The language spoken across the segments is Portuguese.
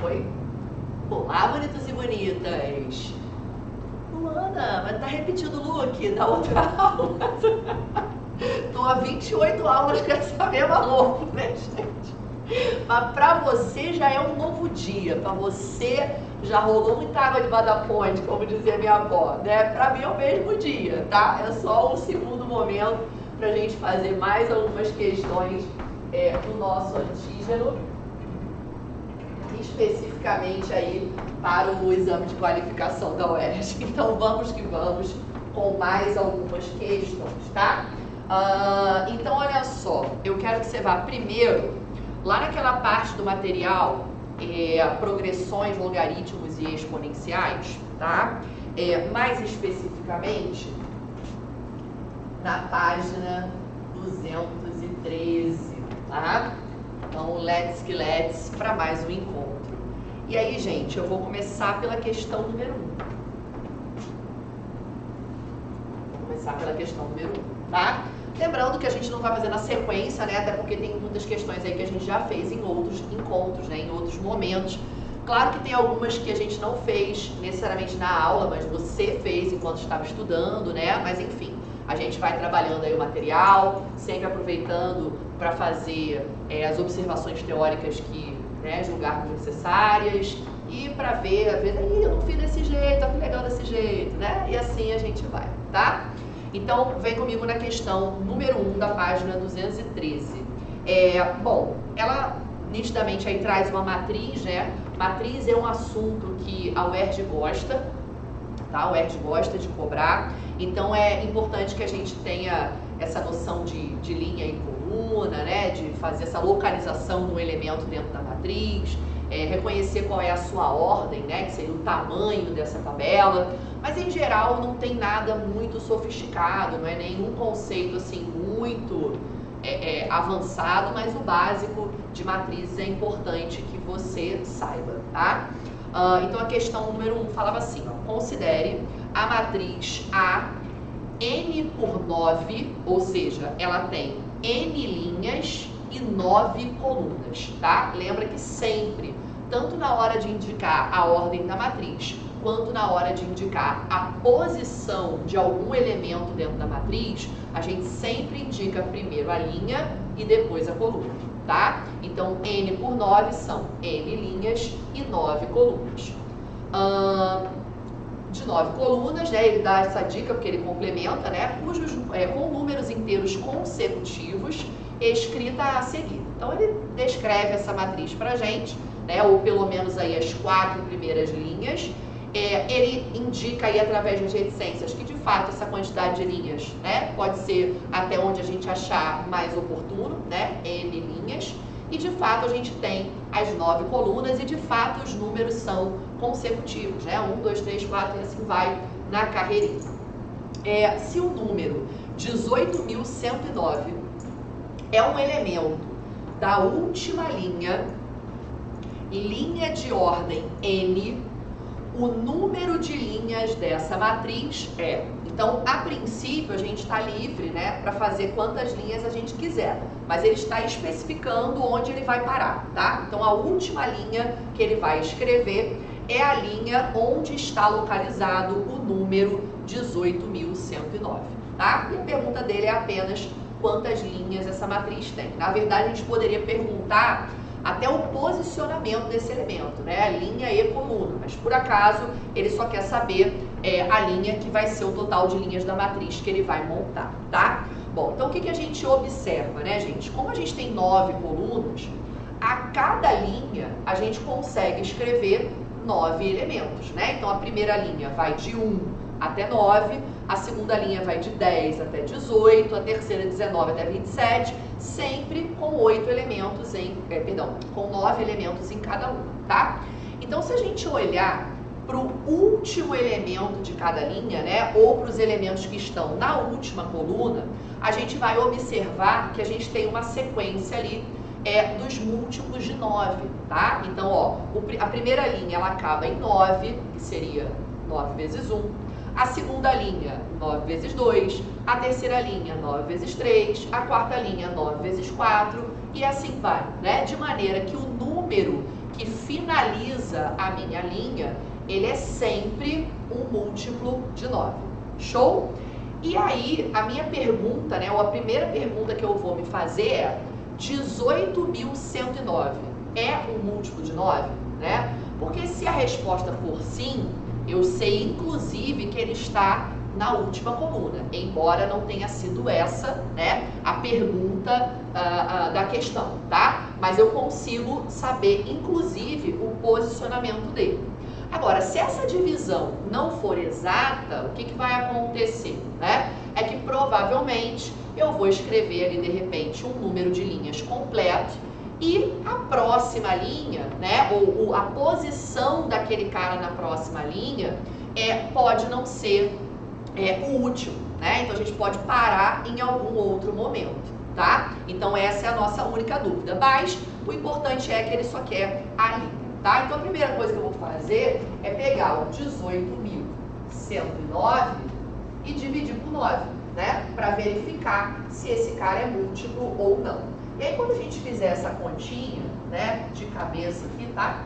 Oi? Olá, bonitos e bonitas. Luana, mas tá repetindo o look da outra aula. Tô há 28 aulas com essa mesma roupa, né, gente? Mas pra você já é um novo dia. Pra você já rolou muita água debaixo da ponte, como dizia minha avó, né? Pra mim é o mesmo dia, tá? É só um segundo momento pra gente fazer mais algumas questões do nosso antígeno, especificamente aí para o exame de qualificação da UERJ. Então vamos que vamos com mais algumas questões, tá? Então olha só, eu quero que você vá primeiro lá naquela parte do material, progressões, logaritmos e exponenciais, tá? Mais especificamente na página 213, tá? Então, let's que let's para mais um encontro. E aí, gente, eu vou começar pela questão número 1. Vou começar pela questão número 1, tá? Lembrando que a gente não vai fazer na sequência, né? Até porque tem muitas questões aí que a gente já fez em outros encontros, né? Em outros momentos. Claro que tem algumas que a gente não fez necessariamente na aula, mas você fez enquanto estava estudando, né? Mas enfim, a gente vai trabalhando aí o material, sempre aproveitando para fazer as observações teóricas que, né, julgarmos necessárias e para ver, eu não fiz desse jeito, ó, que legal desse jeito, né? E assim a gente vai, tá? Então, vem comigo na questão número 1 da página 213. Bom, ela nitidamente aí traz uma matriz, né? Matriz é um assunto que a UERJ gosta, tá? A UERJ gosta de cobrar, então é importante que a gente tenha essa noção de linha e coluna, né? De fazer essa localização do elemento dentro da matriz, reconhecer qual é a sua ordem, né? Que seria o tamanho dessa tabela, mas em geral não tem nada muito sofisticado, não é nenhum conceito assim muito avançado, mas o básico de matrizes é importante que você saiba, tá? Então a questão número 1 falava assim, ó, considere a matriz A n por 9, ou seja, ela tem n linhas e 9 colunas, tá? Lembra que sempre, tanto na hora de indicar a ordem da matriz, quanto na hora de indicar a posição de algum elemento dentro da matriz, a gente sempre indica primeiro a linha e depois a coluna, tá? Então, n por 9 são n linhas e 9 colunas. De 9 colunas, né, ele dá essa dica porque ele complementa, né, com números inteiros consecutivos escrita a seguir. Então, ele descreve essa matriz pra gente, né, ou pelo menos aí as 4 primeiras linhas. Ele indica aí através das reticências que de fato essa quantidade de linhas, né, pode ser até onde a gente achar mais oportuno, né, n linhas, e de fato a gente tem as 9 colunas e de fato os números são consecutivos, né, 1, 2, 3, 4 e assim vai na carreirinha. Se o número 18.109 é um elemento da última linha de ordem n, o número de linhas dessa matriz então, a princípio, a gente está livre, né, para fazer quantas linhas a gente quiser, mas ele está especificando onde ele vai parar, tá? Então, a última linha que ele vai escrever é a linha onde está localizado o número 18.109, tá? E a pergunta dele é apenas quantas linhas essa matriz tem. Na verdade, a gente poderia perguntar até o posicionamento desse elemento, né? Linha e coluna, mas por acaso ele só quer saber a linha que vai ser o total de linhas da matriz que ele vai montar, tá? Bom, então o que a gente observa, né, gente? Como a gente tem 9 colunas, a cada linha a gente consegue escrever 9 elementos, né? Então a primeira linha vai de 1 até 9, a segunda linha vai de 10 até 18, a terceira 19 até 27, sempre com 8 elementos com 9 elementos em cada uma, tá? Então, se a gente olhar para o último elemento de cada linha, né, ou para os elementos que estão na última coluna, a gente vai observar que a gente tem uma sequência ali dos múltiplos de 9, tá? Então, ó, a primeira linha ela acaba em 9, que seria 9 vezes 1. A segunda linha, 9 vezes 2, a terceira linha, 9 vezes 3, a quarta linha, 9 vezes 4, e assim vai, né? De maneira que o número que finaliza a minha linha, ele é sempre um múltiplo de 9. Show? E aí, a minha pergunta, né, ou a primeira pergunta que eu vou me fazer é: 18.109 é um múltiplo de 9? Né? Porque se a resposta for sim, eu sei inclusive que ele está na última coluna, embora não tenha sido essa, né, a pergunta da questão, tá? Mas eu consigo saber inclusive o posicionamento dele. Agora, se essa divisão não for exata, o que vai acontecer, né? É que provavelmente eu vou escrever ali de repente um número de linhas completo e a próxima linha, né, ou a posição daquele cara na próxima linha pode não ser o último, né? Então a gente pode parar em algum outro momento, tá? Então essa é a nossa única dúvida, mas o importante é que ele só quer a linha, tá? Então a primeira coisa que eu vou fazer é pegar o 18.109 e dividir por 9, né? Para verificar se esse cara é múltiplo ou não. E aí quando a gente fizer essa continha, né, de cabeça aqui, tá?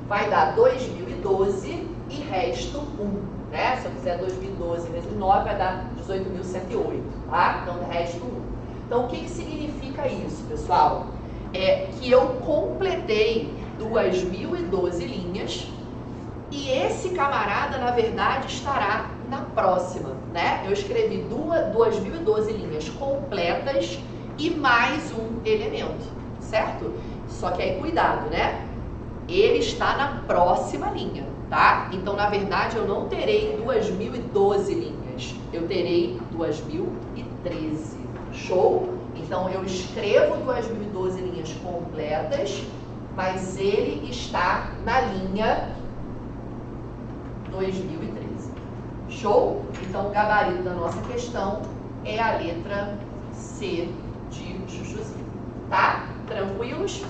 Vai dar 2012 e resto 1. Né? Se eu fizer 2012 vezes 9, vai dar 18.108, tá? Então, resto 1. Então, o que significa isso, pessoal? É que eu completei 2.012 linhas e esse camarada, na verdade, estará na próxima, né? Eu escrevi 2.012 linhas completas e mais um elemento, certo? Só que aí, cuidado, né? Ele está na próxima linha, tá? Então, na verdade, eu não terei 2.012 linhas, eu terei 2.013. Show? Então, eu escrevo 2.012 linhas completas, mas ele está na linha 2013. Show? Então, o gabarito da nossa questão é a letra C de Chuchuzinho, tá? Tranquilos?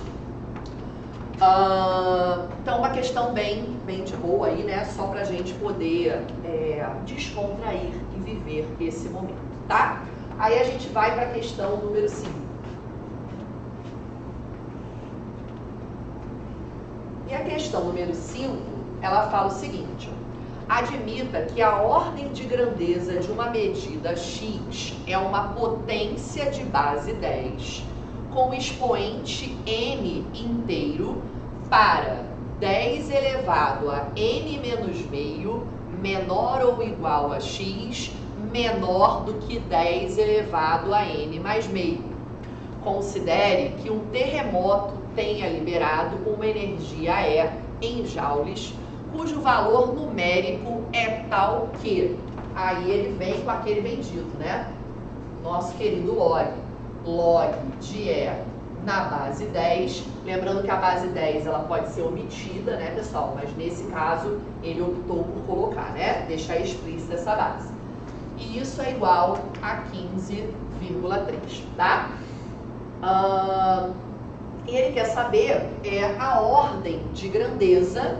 Então, uma questão bem de boa aí, né? Só pra gente poder descontrair e viver esse momento, tá? Aí a gente vai para a questão número 5. E a questão número 5, ela fala o seguinte: admita que a ordem de grandeza de uma medida x é uma potência de base 10 com expoente n inteiro para 10 elevado a n menos meio menor ou igual a x menor do que 10 elevado a n mais meio. Considere que um terremoto tenha liberado uma energia E em joules, cujo valor numérico é tal que... Aí ele vem com aquele bendito, né? Nosso querido log. Log de E na base 10. Lembrando que a base 10 ela pode ser omitida, né, pessoal? Mas nesse caso ele optou por colocar, né? Deixar explícita essa base. E isso é igual a 15,3, tá? E ele quer saber a ordem de grandeza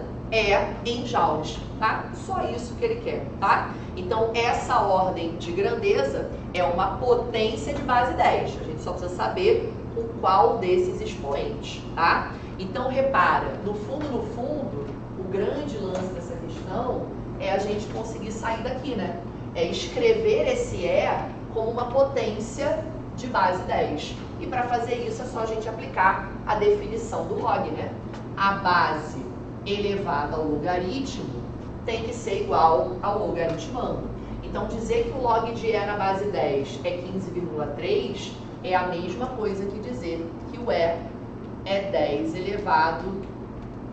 em joules, tá? Só isso que ele quer, tá? Então, essa ordem de grandeza é uma potência de base 10. A gente só precisa saber com qual desses expoentes, tá? Então, repara, no fundo, o grande lance dessa questão é a gente conseguir sair daqui, né? É escrever esse E como uma potência de base 10. E para fazer isso é só a gente aplicar a definição do log, né? A base elevada ao logaritmo tem que ser igual ao logaritmando. Então, dizer que o log de E na base 10 é 15,3 é a mesma coisa que dizer que o E é 10 elevado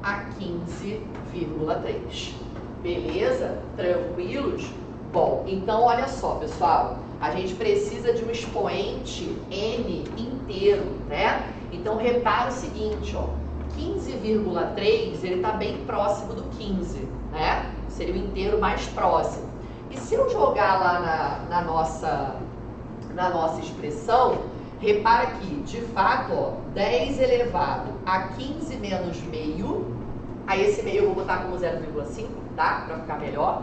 a 15,3. Beleza? Tranquilos? Bom, então olha só, pessoal. A gente precisa de um expoente N inteiro, né? Então, repara o seguinte, ó. 15,3, ele está bem próximo do 15, né? Seria o inteiro mais próximo. E se eu jogar lá na nossa expressão, repara que, de fato, ó, 10 elevado a 15 menos meio, aí esse meio eu vou botar como 0,5, tá? Para ficar melhor.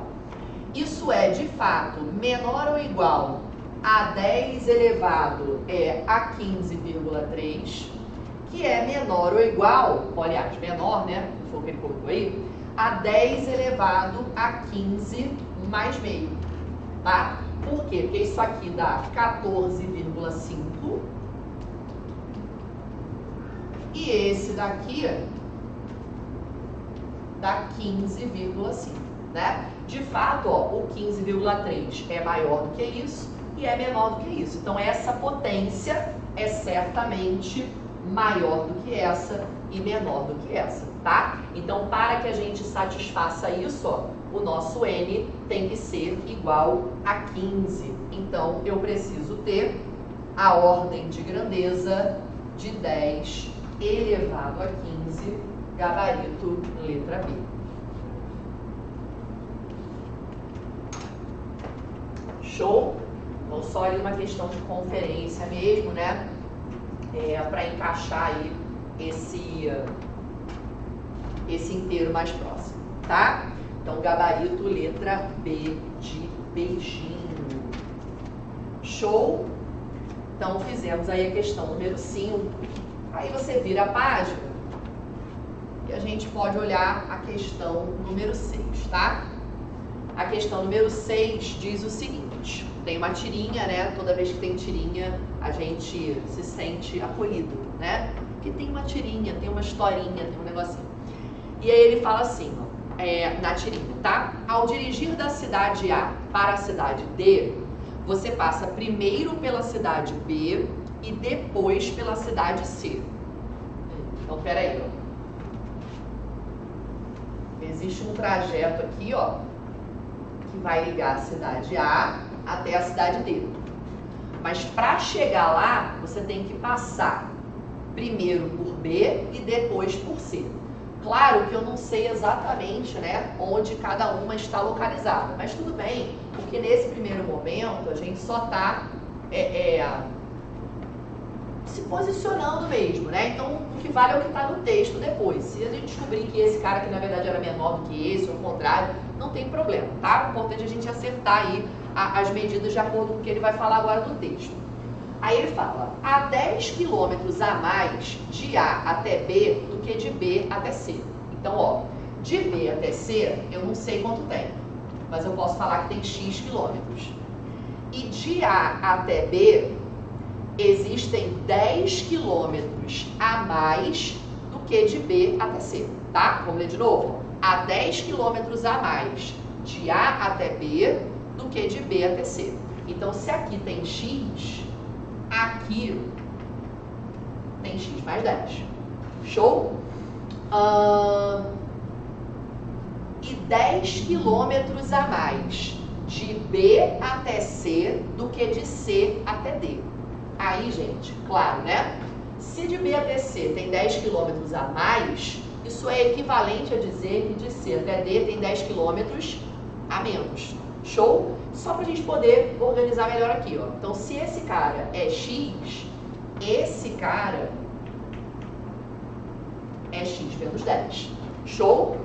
Isso é, de fato, menor ou igual a 10 elevado a 15,3, que que é menor ou igual, ou, aliás, menor, né? Foi o que ele colocou aí, a 10 elevado a 15 mais meio, tá? Por quê? Porque isso aqui dá 14,5 e esse daqui dá 15,5, né? De fato, ó, o 15,3 é maior do que isso e é menor do que isso. Então, essa potência é certamente maior do que essa e menor do que essa, tá? Então, para que a gente satisfaça isso, ó, o nosso N tem que ser igual a 15. Então, eu preciso ter a ordem de grandeza de 10 elevado a 15, gabarito letra B. Show? Então, só ali uma questão de conferência mesmo, né? Para encaixar aí esse inteiro mais próximo, tá? Então, gabarito letra B de beijinho. Show? Então, fizemos aí a questão número 5. Aí você vira a página e a gente pode olhar a questão número 6, tá? A questão número 6 diz o seguinte: tem uma tirinha, né? Toda vez que tem tirinha, a gente se sente acolhido, né? Porque tem uma tirinha, tem uma historinha, tem um negocinho. E aí ele fala assim, ó, na tirinha, tá? Ao dirigir da cidade A para a cidade D, você passa primeiro pela cidade B e depois pela cidade C. Então, peraí, ó. Existe um trajeto aqui, ó, que vai ligar a cidade A até a cidade D. Mas para chegar lá, você tem que passar primeiro por B e depois por C. Claro que eu não sei exatamente, né, onde cada uma está localizada, mas tudo bem, porque nesse primeiro momento a gente só está se posicionando mesmo, né? Então o que vale é o que está no texto depois. Se a gente descobrir que esse cara aqui na verdade era menor do que esse, ou o contrário, não tem problema, tá? O importante é a gente acertar aí as medidas de acordo com o que ele vai falar agora do texto. Aí ele fala, há 10 quilômetros a mais de A até B do que de B até C. Então, ó, de B até C, eu não sei quanto tem, mas eu posso falar que tem X quilômetros. E de A até B, existem 10 quilômetros a mais do que de B até C, tá? Vamos ler de novo. Há 10 quilômetros a mais de A até B do que de B até C. Então, se aqui tem X, aqui tem X mais 10. Show? E 10 quilômetros a mais de B até C do que de C até D. Aí, gente, claro, né? Se de B até C tem 10 quilômetros a mais, isso é equivalente a dizer que de C até D tem 10 quilômetros a menos. Show? Só para a gente poder organizar melhor aqui, ó. Então, se esse cara é X, esse cara é X menos 10. Show?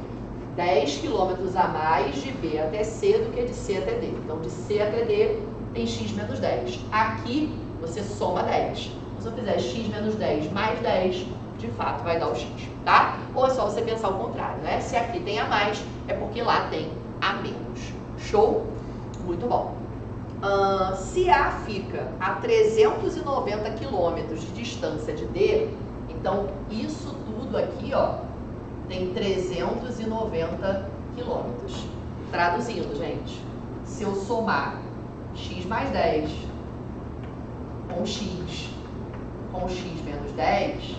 10 quilômetros a mais de B até C do que de C até D. Então, de C até D tem X menos 10. Aqui, você soma 10. Se eu fizer X menos 10 mais 10, de fato, vai dar o X, tá? Ou é só você pensar o contrário, né? Se aqui tem a mais, é porque lá tem a menos. Show? Muito bom. Se A fica a 390 quilômetros de distância de D, então isso tudo aqui, ó, tem 390 quilômetros. Traduzindo, gente, se eu somar X mais 10 com X menos 10,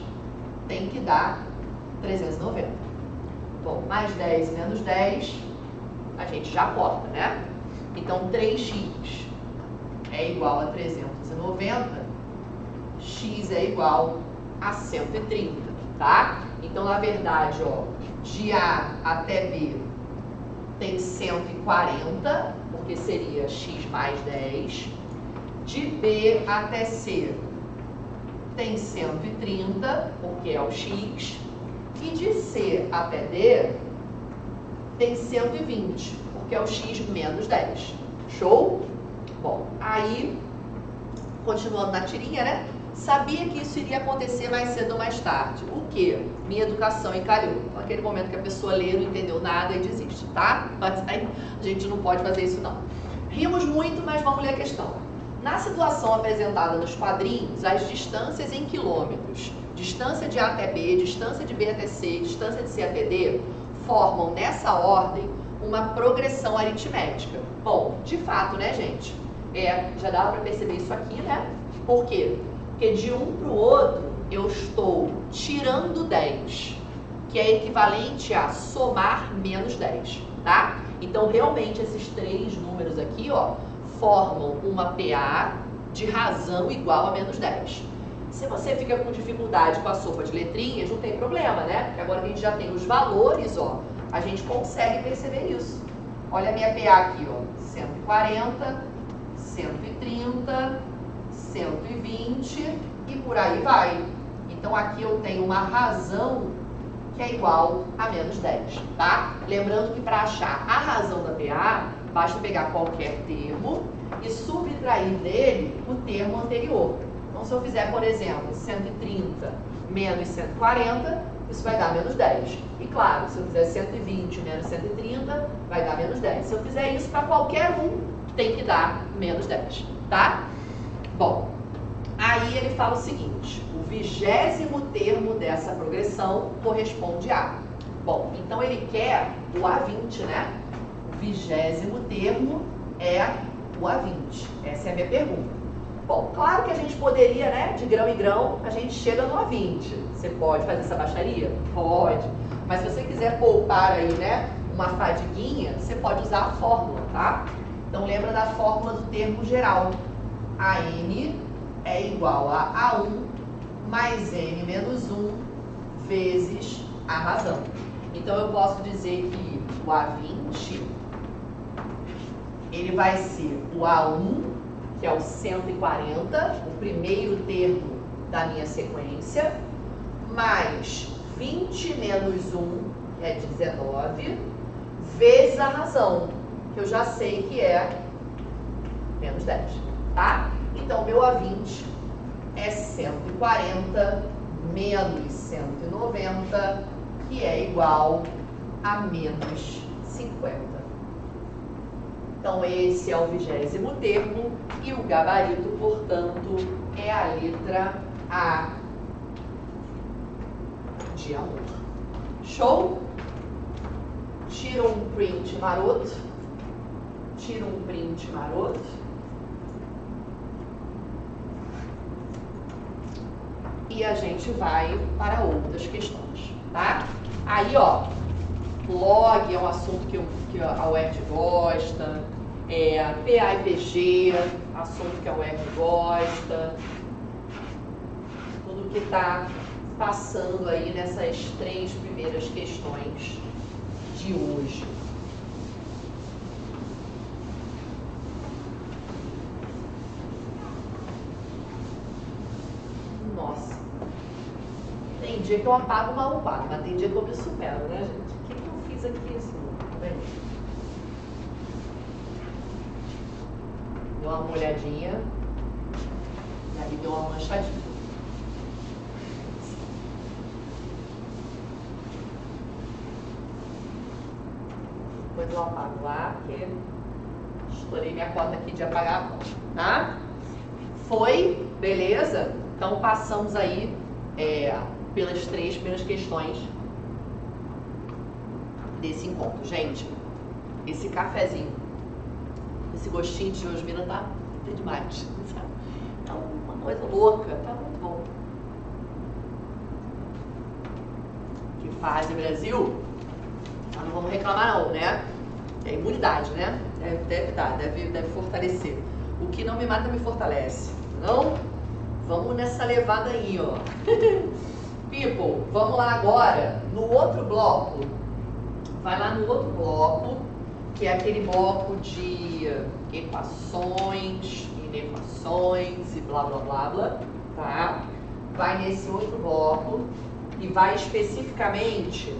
tem que dar 390. Bom, mais 10 menos 10, a gente já corta, né? Então, 3x é igual a 390, x é igual a 130, tá? Então, na verdade, ó, de A até B tem 140, porque seria x mais 10. De B até C tem 130, porque é o x. E de C até D tem 120, porque é o x menos 10. Show? Bom, aí, continuando na tirinha, né? Sabia que isso iria acontecer mais cedo ou mais tarde. O quê? Minha educação encalhou. Naquele momento que a pessoa lê, não entendeu nada e desiste, tá? Mas aí a gente não pode fazer isso não. Rimos muito, mas vamos ler a questão. Na situação apresentada nos quadrinhos, as distâncias em quilômetros, distância de A até B, distância de B até C, distância de C até D, formam nessa ordem uma progressão aritmética. Bom, de fato, né, gente? Já dava para perceber isso aqui, né? Por quê? Porque de um para o outro eu estou tirando 10, que é equivalente a somar menos 10, tá? Então, realmente, esses três números aqui, ó, formam uma PA de razão igual a menos 10. Se você fica com dificuldade com a sopa de letrinhas, não tem problema, né? Porque agora que a gente já tem os valores, ó, a gente consegue perceber isso. Olha a minha PA aqui, ó, 140, 130, 120 e por aí vai. Então, aqui eu tenho uma razão que é igual a menos 10, tá? Lembrando que para achar a razão da PA, basta pegar qualquer termo e subtrair dele o termo anterior. Então, se eu fizer, por exemplo, 130 menos 140, isso vai dar menos 10. E claro, se eu fizer 120 menos 130, vai dar menos 10. Se eu fizer isso para qualquer um, tem que dar menos 10, tá? Bom, aí ele fala o seguinte, o 20º termo dessa progressão corresponde a... Bom, então ele quer o A20, né? O 20º termo é o A20. Essa é a minha pergunta. Bom, claro que a gente poderia, né, de grão em grão, a gente chega no A20. Você pode fazer essa baixaria? Pode. Mas se você quiser poupar aí, né, uma fadiguinha, você pode usar a fórmula, tá? Então lembra da fórmula do termo geral. AN é igual a A1 mais N menos 1 vezes a razão. Então eu posso dizer que o A20, ele vai ser o A1, que é o 140, o primeiro termo da minha sequência, mais 20 menos 1, que é 19, vezes a razão, que eu já sei que é menos 10, tá? Então, meu A20 é 140 menos 190, que é igual a menos 50. Então, esse é o 20º termo e o gabarito, portanto, é a letra A de amor. Show? Tira um print maroto. Tira um print maroto. E a gente vai para outras questões, tá? Aí, ó, log é um assunto que a UERJ gosta, PA e PG, assunto que a UERJ gosta, tudo que está passando aí nessas três primeiras questões de hoje. Nossa, tem dia que eu apago mal pago, mas tem dia que eu me supero, né, gente? O que eu fiz aqui assim? Tá vendo? Deu uma molhadinha e aí deu uma manchadinha. Depois eu apago lá, porque estourei minha cota aqui de apagar a conta, tá? Foi? Beleza? Então passamos aí pelas três primeiras questões desse encontro. Gente, esse cafezinho, esse gostinho de Josmina tá demais, sabe? Tá uma coisa louca, tá muito bom. Que fase, Brasil? Mas não vamos reclamar não, né? É imunidade, né? Deve fortalecer. O que não me mata me fortalece, não? Vamos nessa levada aí, ó. People, vamos lá agora no outro bloco. Vai lá no outro bloco, que é aquele bloco de equações, inequações e blá blá blá blá, tá? Vai nesse outro bloco e vai especificamente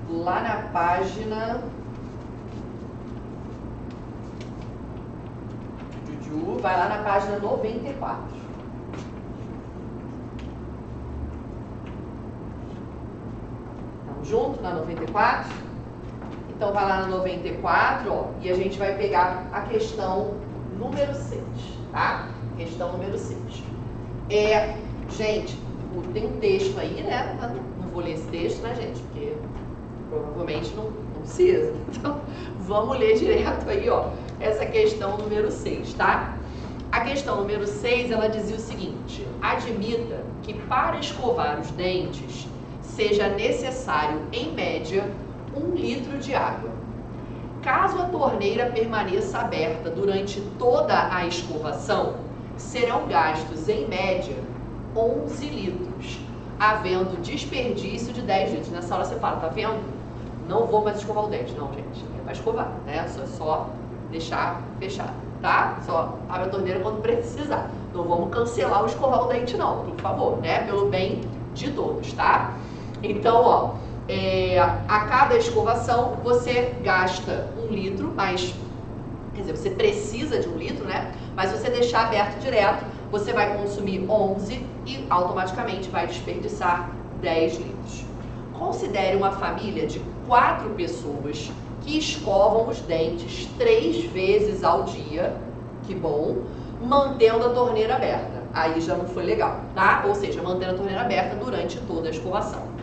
lá na página... Vai lá na página 94. junto na 94? Então, vai lá na 94, ó, e a gente vai pegar a questão número 6, tá? Questão número 6. Gente, tem um texto aí, né? Não vou ler esse texto, né, gente? Porque provavelmente não precisa. Então, vamos ler direto aí, ó, essa questão número 6, tá? A questão número 6, ela dizia o seguinte: admita que para escovar os dentes seja necessário, em média, 1 litro de água. Caso a torneira permaneça aberta durante toda a escovação, serão gastos, em média, 11 litros, havendo desperdício de 10 litros. Nessa hora você fala, tá vendo? Não vou mais escovar o dente. Não, gente, é para escovar, né? Só deixar fechado, tá? Só abre a torneira quando precisar. Não vamos cancelar o escovar o dente, não, por favor, né? Pelo bem de todos, tá? Então, ó, a cada escovação você gasta 1 litro, mas, quer dizer, você precisa de 1 litro, né? Mas se você deixar aberto direto, você vai consumir 11 e automaticamente vai desperdiçar 10 litros. Considere uma família de 4 pessoas que escovam os dentes 3 vezes ao dia, que bom, mantendo a torneira aberta. Aí já não foi legal, tá? Ou seja, mantendo a torneira aberta durante toda a escovação.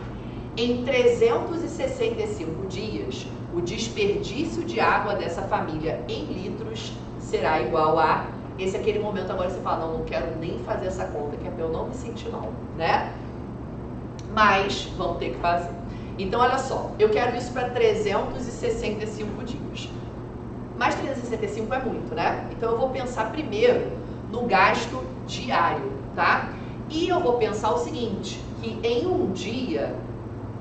Em 365 dias, o desperdício de água dessa família em litros será igual a... Esse é aquele momento agora que você fala, não quero nem fazer essa conta, que é pra eu não me sentir mal, né? Mas vamos ter que fazer. Então, olha só, eu quero isso para 365 dias. Mas 365 é muito, né? Então, eu vou pensar primeiro no gasto diário, tá? E eu vou pensar o seguinte, que em um dia,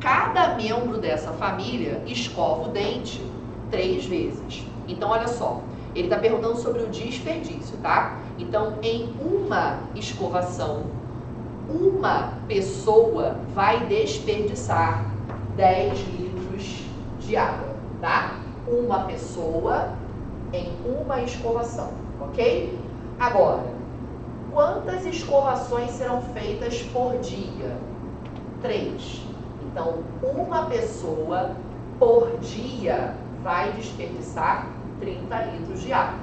cada membro dessa família escova o dente 3 vezes. Então, olha só, ele está perguntando sobre o desperdício, tá? Então, em uma escovação, uma pessoa vai desperdiçar 10 litros de água, tá? Uma pessoa em uma escovação, ok? Agora, quantas escovações serão feitas por dia? 3. Então, uma pessoa por dia vai desperdiçar 30 litros de água.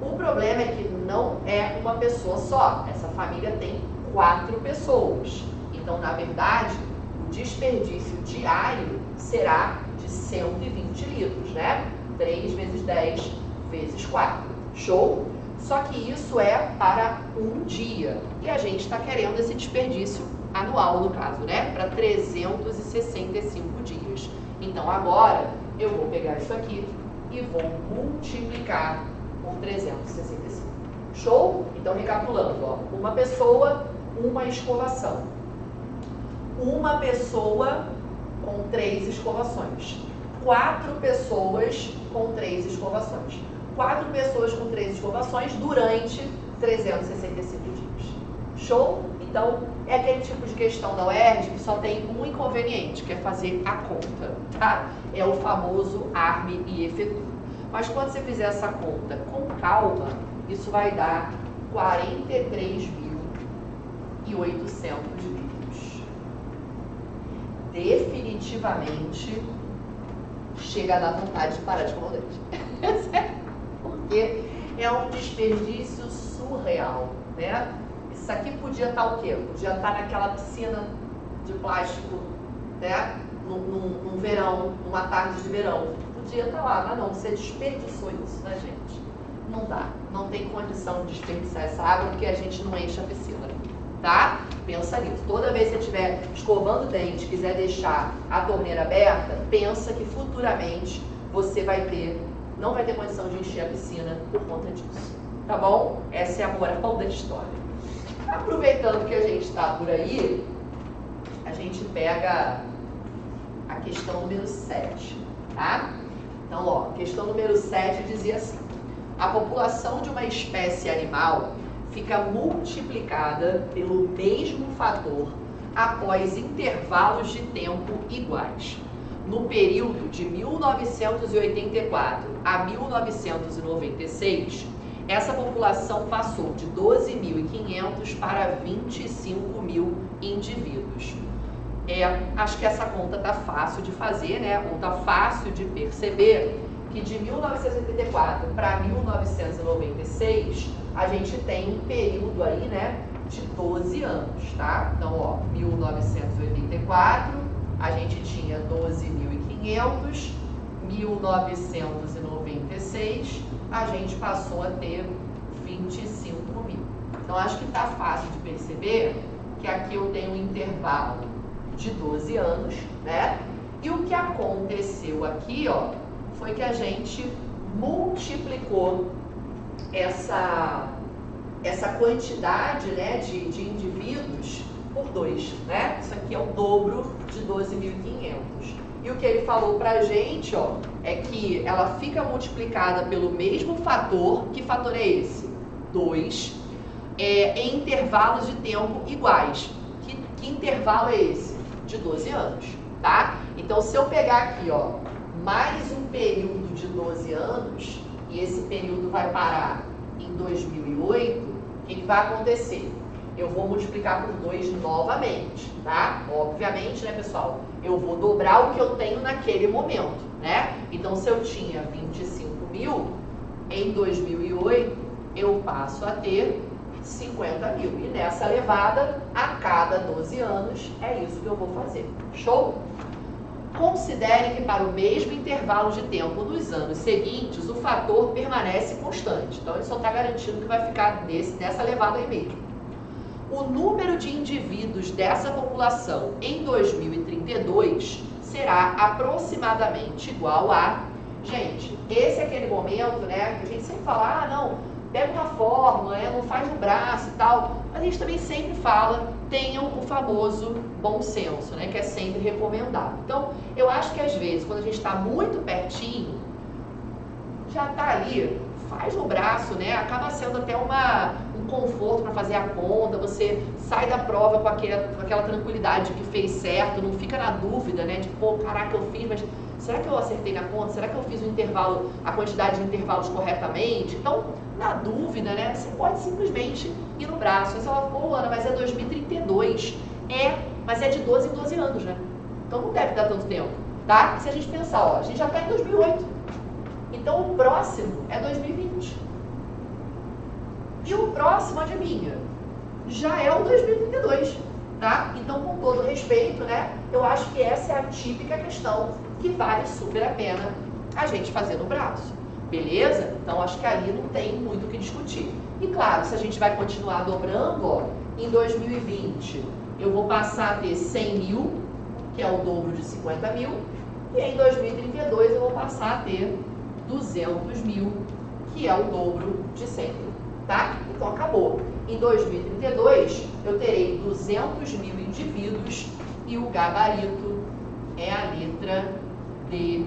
O problema é que não é uma pessoa só. Essa família tem 4 pessoas. Então, na verdade, o desperdício diário será de 120 litros, né? 3 vezes 10 vezes 4. Show? Só que isso é para um dia. E a gente está querendo esse desperdício anual, no caso, né? Para 365 dias. Então, agora, eu vou pegar isso aqui e vou multiplicar por 365. Show? Então, recapitulando, ó, uma pessoa, uma escovação. Uma pessoa com 3 escovações. 4 pessoas com 3 escovações. 4 pessoas com 3 escovações durante 365 dias. Show? Então, é aquele tipo de questão da UERJ que só tem um inconveniente, que é fazer a conta, tá? É o famoso arme e efetua. Mas quando você fizer essa conta com calma, isso vai dar 43.800 litros. Definitivamente chega a dar vontade de parar de escovar o dente. Porque é um desperdício surreal, né? Isso aqui podia estar o quê? Podia estar naquela piscina de plástico, né? Num verão, numa tarde de verão. Podia estar lá, mas não, você desperdiçou isso, né, gente? Não dá, não tem condição de desperdiçar essa água porque a gente não enche a piscina, tá? Pensa nisso. Toda vez que você estiver escovando o dente, quiser deixar a torneira aberta, pensa que futuramente você não vai ter condição de encher a piscina por conta disso, tá bom? Essa é a moral da história. Aproveitando que a gente está por aí, a gente pega a questão número 7, tá? Então, ó, questão número 7 dizia assim: a população de uma espécie animal fica multiplicada pelo mesmo fator após intervalos de tempo iguais. No período de 1984 a 1996, essa população passou de 12.500 para 25.000 indivíduos. Acho que essa conta tá fácil de fazer, né? Ou tá fácil de perceber que de 1984 para 1996 a gente tem um período aí, né, de 12 anos, tá? Então, ó, 1984 a gente tinha 12.500, 1996 a gente passou a ter 25.000. Então, acho que tá fácil de perceber que aqui eu tenho um intervalo de 12 anos, né? E o que aconteceu aqui, ó, foi que a gente multiplicou essa quantidade, né, de indivíduos por 2, né? Isso aqui é o dobro de 12.500. E o que ele falou pra gente, ó, é que ela fica multiplicada pelo mesmo fator. Que fator é esse? 2, em intervalos de tempo iguais. Que intervalo é esse? De 12 anos, tá? Então, se eu pegar aqui, ó, mais um período de 12 anos, e esse período vai parar em 2008, o que vai acontecer? Eu vou multiplicar por 2 novamente, tá? Obviamente, né, pessoal? Eu vou dobrar o que eu tenho naquele momento, né? Então, se eu tinha 25.000, em 2008, eu passo a ter 50.000. E nessa levada, a cada 12 anos, é isso que eu vou fazer. Show? Considere que para o mesmo intervalo de tempo dos anos seguintes, o fator permanece constante. Então, ele só está garantindo que vai ficar nessa levada aí mesmo. O número de indivíduos dessa população em 2032 será aproximadamente igual a... Gente, esse é aquele momento, né, que a gente sempre fala, ah, não, pega uma fórmula, né, não faz no braço e tal. Mas a gente também sempre fala, tenham o famoso bom senso, né, que é sempre recomendado. Então, eu acho que às vezes, quando a gente está muito pertinho, já está ali, faz no braço, né, acaba sendo até um conforto para fazer a conta, você sai da prova com aquela tranquilidade que fez certo, não fica na dúvida, né, de, pô, caraca, eu fiz, mas será que eu acertei na conta? Será que eu fiz o intervalo, a quantidade de intervalos corretamente? Então, na dúvida, né, você pode simplesmente ir no braço. Você fala, pô, Ana, mas é 2032. Mas é de 12 em 12 anos, né? Então não deve dar tanto tempo, tá? Se a gente pensar, ó, a gente já está em 2008. Então o próximo é 2020. E o próximo, adivinha, já é o 2032, tá? Então, com todo respeito, né, eu acho que essa é a típica questão que vale super a pena a gente fazer no braço. Beleza? Então, acho que ali não tem muito o que discutir. E claro, se a gente vai continuar dobrando, ó, em 2020 eu vou passar a ter 100.000, que é o dobro de 50.000, e em 2032 eu vou passar a ter 200.000, que é o dobro de 100.000, tá? Então, acabou. Em 2032 eu terei 200.000 indivíduos e o gabarito é a letra D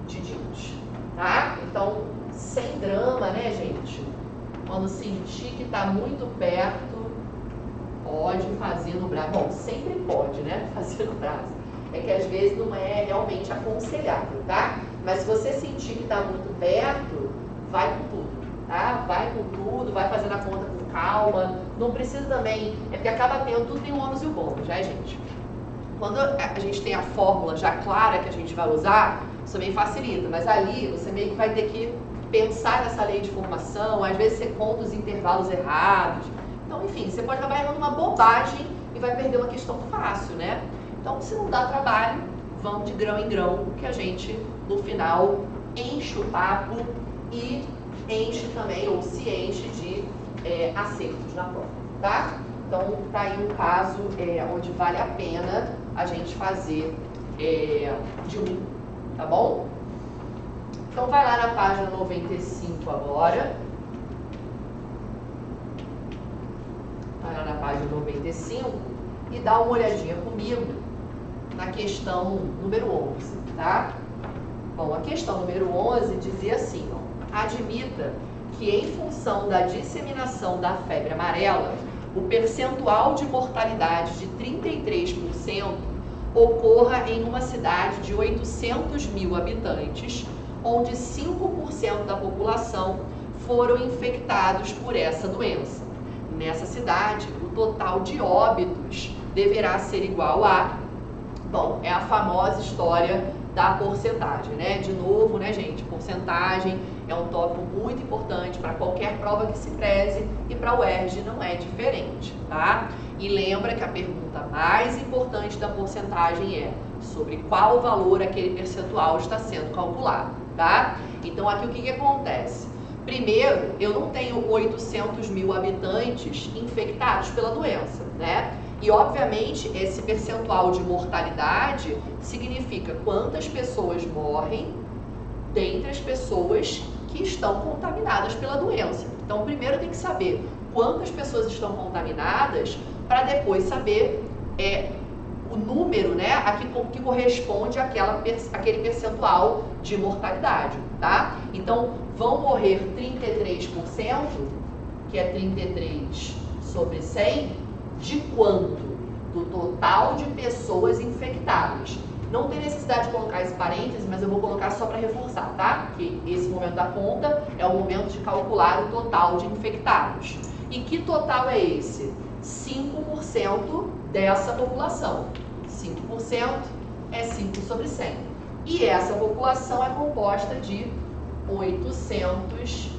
de Deus. Tá? Então, sem drama, né, gente? Quando sentir que está muito perto, pode fazer no braço. Bom, sempre pode, né, fazer no braço. É que às vezes não é realmente aconselhável, tá? Mas se você sentir que está muito perto, vai com tudo, tá? Vai com tudo, vai fazendo a conta com calma. Não precisa também, é porque acaba tendo, tudo tem um ônus e o bônus, né, gente? Quando a gente tem a fórmula já clara que a gente vai usar, isso também facilita, mas ali você meio que vai ter que pensar nessa lei de formação, às vezes você conta os intervalos errados. Então, enfim, você pode acabar errando uma bobagem e vai perder uma questão fácil, né? Então, se não dá trabalho, vamos de grão em grão, que a gente, no final, enche o papo e enche também, ou se enche de acertos na prova, tá? Então, tá aí um caso onde vale a pena a gente fazer de um, tá bom? Então, vai lá na página 95 agora. Vai lá na página 95 e dá uma olhadinha comigo na questão número 11, tá? Bom, a questão número 11 dizia assim, ó, admita que em função da disseminação da febre amarela, o percentual de mortalidade de 33% ocorra em uma cidade de 800.000 habitantes, onde 5% da população foram infectados por essa doença. Nessa cidade, o total de óbitos deverá ser igual a... Bom, é a famosa história da porcentagem, né? De novo, né, gente? Porcentagem é um tópico muito importante para qualquer prova que se preze e para o UERJ não é diferente, tá? E lembra que a pergunta mais importante da porcentagem é sobre qual valor aquele percentual está sendo calculado, tá? Então, aqui o que acontece? Primeiro, eu não tenho 800 mil habitantes infectados pela doença, né? E, obviamente, esse percentual de mortalidade significa quantas pessoas morrem dentre as pessoas que estão contaminadas pela doença. Então, primeiro tem que saber quantas pessoas estão contaminadas para depois saber o número, né, que corresponde àquele percentual de mortalidade, tá? Então, vão morrer 33%, que é 33 sobre 100, de quanto? Do total de pessoas infectadas. Não tem necessidade de colocar esse parêntese, mas eu vou colocar só para reforçar, tá? Que esse momento da conta é o momento de calcular o total de infectados. E que total é esse? 5% dessa população. 5% é 5 sobre 100. E essa população é composta de 800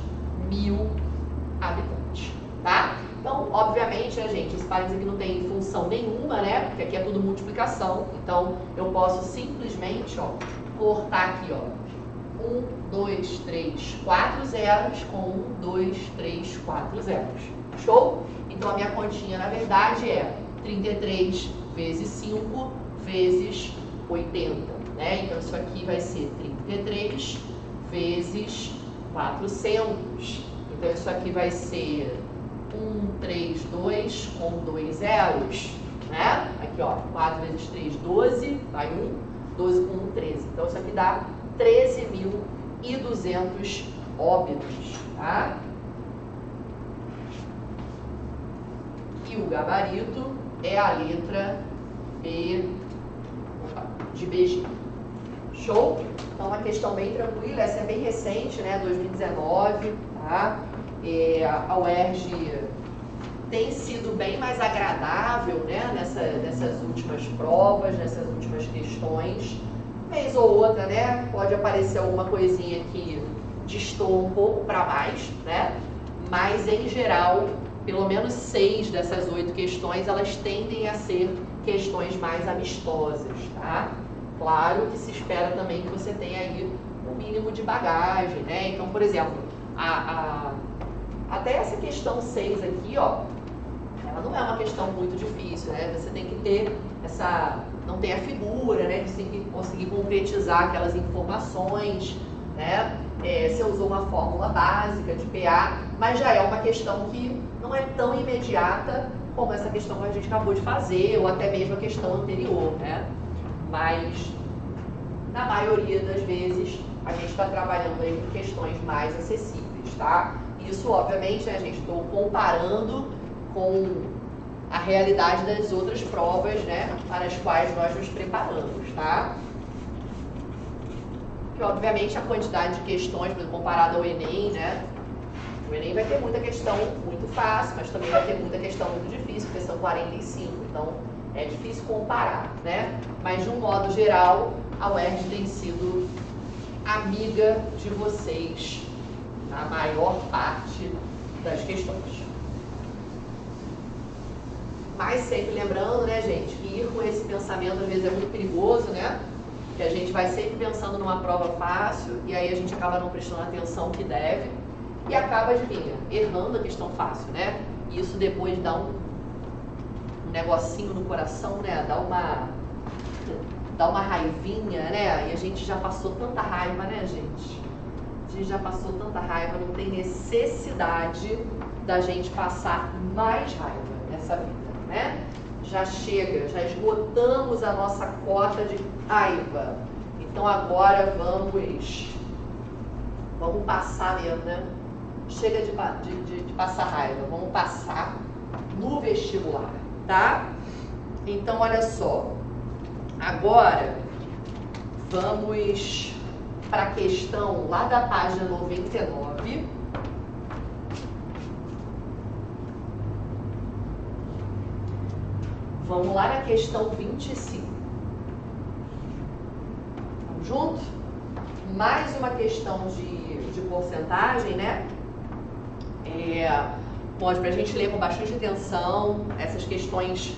mil habitantes, tá? Então, obviamente, né, gente, esse parênteses aqui não tem função nenhuma, né? Porque aqui é tudo multiplicação. Então, eu posso simplesmente, ó, cortar aqui, ó, 1, 2, 3, 4 zeros com 1, 2, 3, 4 zeros. Show? Então, a minha continha, na verdade, é 33 vezes 5 vezes 80, né? Então, isso aqui vai ser 33 vezes 400. Então, isso aqui vai ser 132 com 2 zeros, né? Aqui, ó, 4 vezes 3, 12, vai 1, 12 com 1, 13. Então, isso aqui dá 13.200 óbitos, tá? E o gabarito é a letra B de Beijinho. Show? Então, uma questão bem tranquila, essa é bem recente, né? 2019, tá? A UERJ tem sido bem mais agradável, né, nessas últimas provas, nessas últimas questões. Vez ou outra, né, pode aparecer alguma coisinha que destoa um pouco para mais, né, mas em geral, pelo menos 6 dessas 8 questões, elas tendem a ser questões mais amistosas, tá? Claro que se espera também que você tenha aí um mínimo de bagagem, né? Então, por exemplo, até essa questão 6 aqui, ó, ela não é uma questão muito difícil, né? Você tem que ter não tem a figura, né? Você tem que conseguir concretizar aquelas informações, né? Você usou uma fórmula básica de PA, mas já é uma questão que não é tão imediata como essa questão que a gente acabou de fazer, ou até mesmo a questão anterior, né? Mas, na maioria das vezes, a gente está trabalhando aí com questões mais acessíveis, tá? Isso, obviamente, né, gente, estou comparando com a realidade das outras provas, né, para as quais nós nos preparamos, tá? Que, obviamente, a quantidade de questões, comparada ao Enem, né, o Enem vai ter muita questão muito fácil, mas também vai ter muita questão muito difícil, porque são 45, então é difícil comparar, né? Mas, de um modo geral, a UERJ tem sido amiga de vocês na maior parte das questões. Mas sempre lembrando, né, gente, que ir com esse pensamento às vezes é muito perigoso, né? Que a gente vai sempre pensando numa prova fácil e aí a gente acaba não prestando a atenção que deve e acaba, adivinha, errando a questão fácil, né? E isso depois dá um negocinho no coração, né? Dá uma raivinha, né? E a gente já passou tanta raiva, né, gente? A gente já passou tanta raiva, não tem necessidade da gente passar mais raiva nessa vida, né? Já chega, já esgotamos a nossa cota de raiva. Então agora vamos passar mesmo, né? Chega de passar raiva, vamos passar no vestibular, tá? Então, olha só. Agora, vamos para a questão lá da página 99. Vamos lá na questão 25. Vamos junto? Mais uma questão de porcentagem, né? Bom, pra gente ler com bastante atenção essas questões,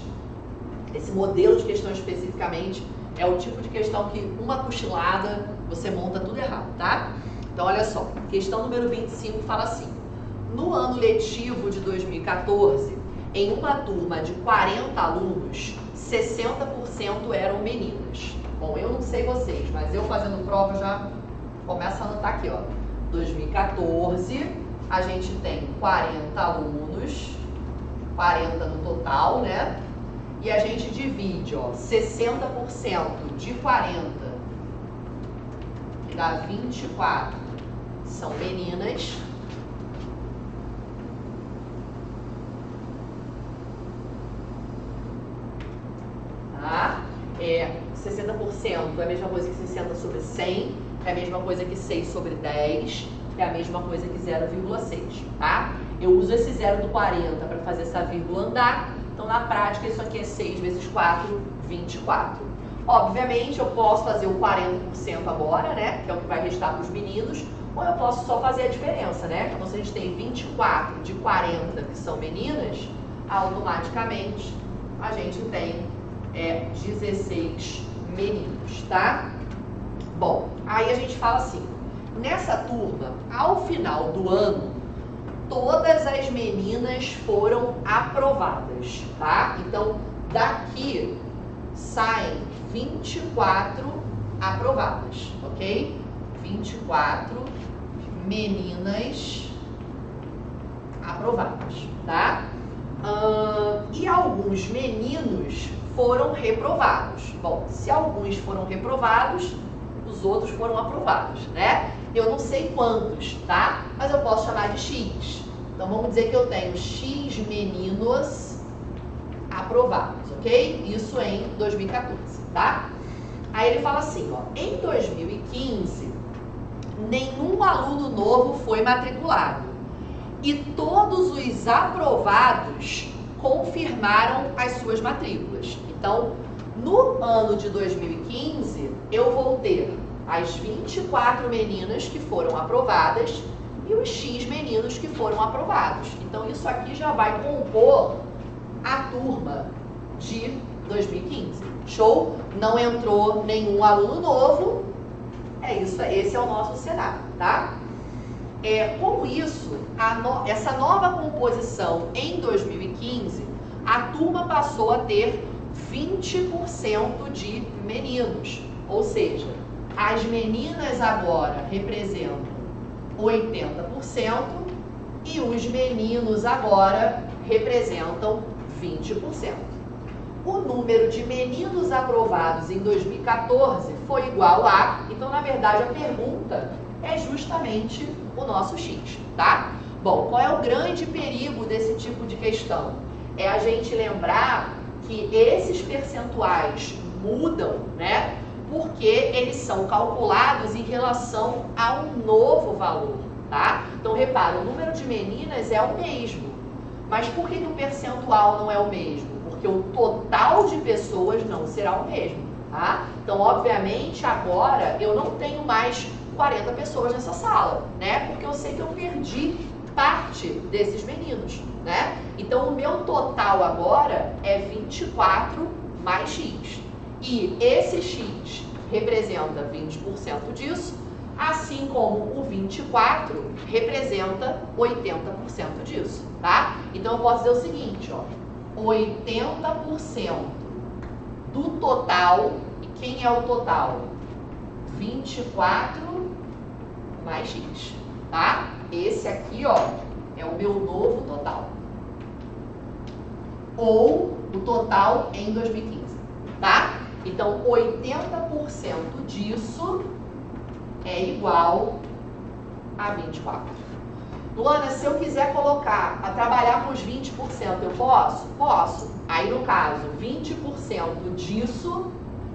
esse modelo de questão especificamente, é o tipo de questão que uma cochilada você monta tudo errado, tá? Então, olha só, questão número 25 fala assim: no ano letivo de 2014, em uma turma de 40 alunos, 60% eram meninas. Bom, eu não sei vocês, mas eu fazendo prova já começo a anotar aqui, ó. 2014, a gente tem 40 alunos, 40 no total, né? E a gente divide, ó, 60% de 40, que dá 24, são meninas. Tá? 60% é a mesma coisa que 60 sobre 100, é a mesma coisa que 6 sobre 10, é a mesma coisa que 0,6, tá? Eu uso esse 0 do 40 para fazer essa vírgula andar, então na prática isso aqui é 6 vezes 4, 24. Obviamente eu posso fazer o 40% agora, né, que é o que vai restar para os meninos, ou eu posso só fazer a diferença, né? Então se a gente tem 24 de 40 que são meninas, automaticamente a gente tem 16 meninos, tá? Bom, aí a gente fala assim, nessa turma, ao final do ano, todas as meninas foram aprovadas, tá? Então, daqui saem 24 aprovadas, ok? 24 meninas aprovadas, tá? E alguns meninos foram reprovados. Bom, se alguns foram reprovados, os outros foram aprovados, né? Eu não sei quantos, tá? Mas eu posso chamar de X. Então, vamos dizer que eu tenho X meninos aprovados, ok? Isso em 2014, tá? Aí ele fala assim, ó, em 2015, nenhum aluno novo foi matriculado e todos os aprovados confirmaram as suas matrículas. Então, no ano de 2015, eu vou ter as 24 meninas que foram aprovadas e os X meninos que foram aprovados. Então, isso aqui já vai compor a turma de 2015. Show? Não entrou nenhum aluno novo. É isso, esse é o nosso cenário, tá? Como isso, essa nova composição em 2015, a turma passou a ter 20% de meninos. Ou seja, as meninas agora representam 80% e os meninos agora representam 20%. O número de meninos aprovados em 2014 foi igual a... Então, na verdade, a pergunta é justamente o nosso X, tá? Bom, qual é o grande perigo desse tipo de questão? É a gente lembrar que esses percentuais mudam, né? Porque eles são calculados em relação a um novo valor, tá? Então, repara, o número de meninas é o mesmo. Mas por que o percentual não é o mesmo? Porque o total de pessoas não será o mesmo, tá? Então, obviamente, agora eu não tenho mais 40 pessoas nessa sala, né? Porque eu sei que eu perdi parte desses meninos, né? Então, o meu total agora é 24 mais X. E esse X representa 20% disso, assim como o 24 representa 80% disso, tá? Então, eu posso dizer o seguinte, ó, 80% do total, e quem é o total? 24 mais X, tá? Esse aqui, ó, é o meu novo total. Ou o total em 2015, tá? Então, 80% disso é igual a 24. Luana, se eu quiser colocar a trabalhar com os 20%, eu posso? Posso. Aí, no caso, 20% disso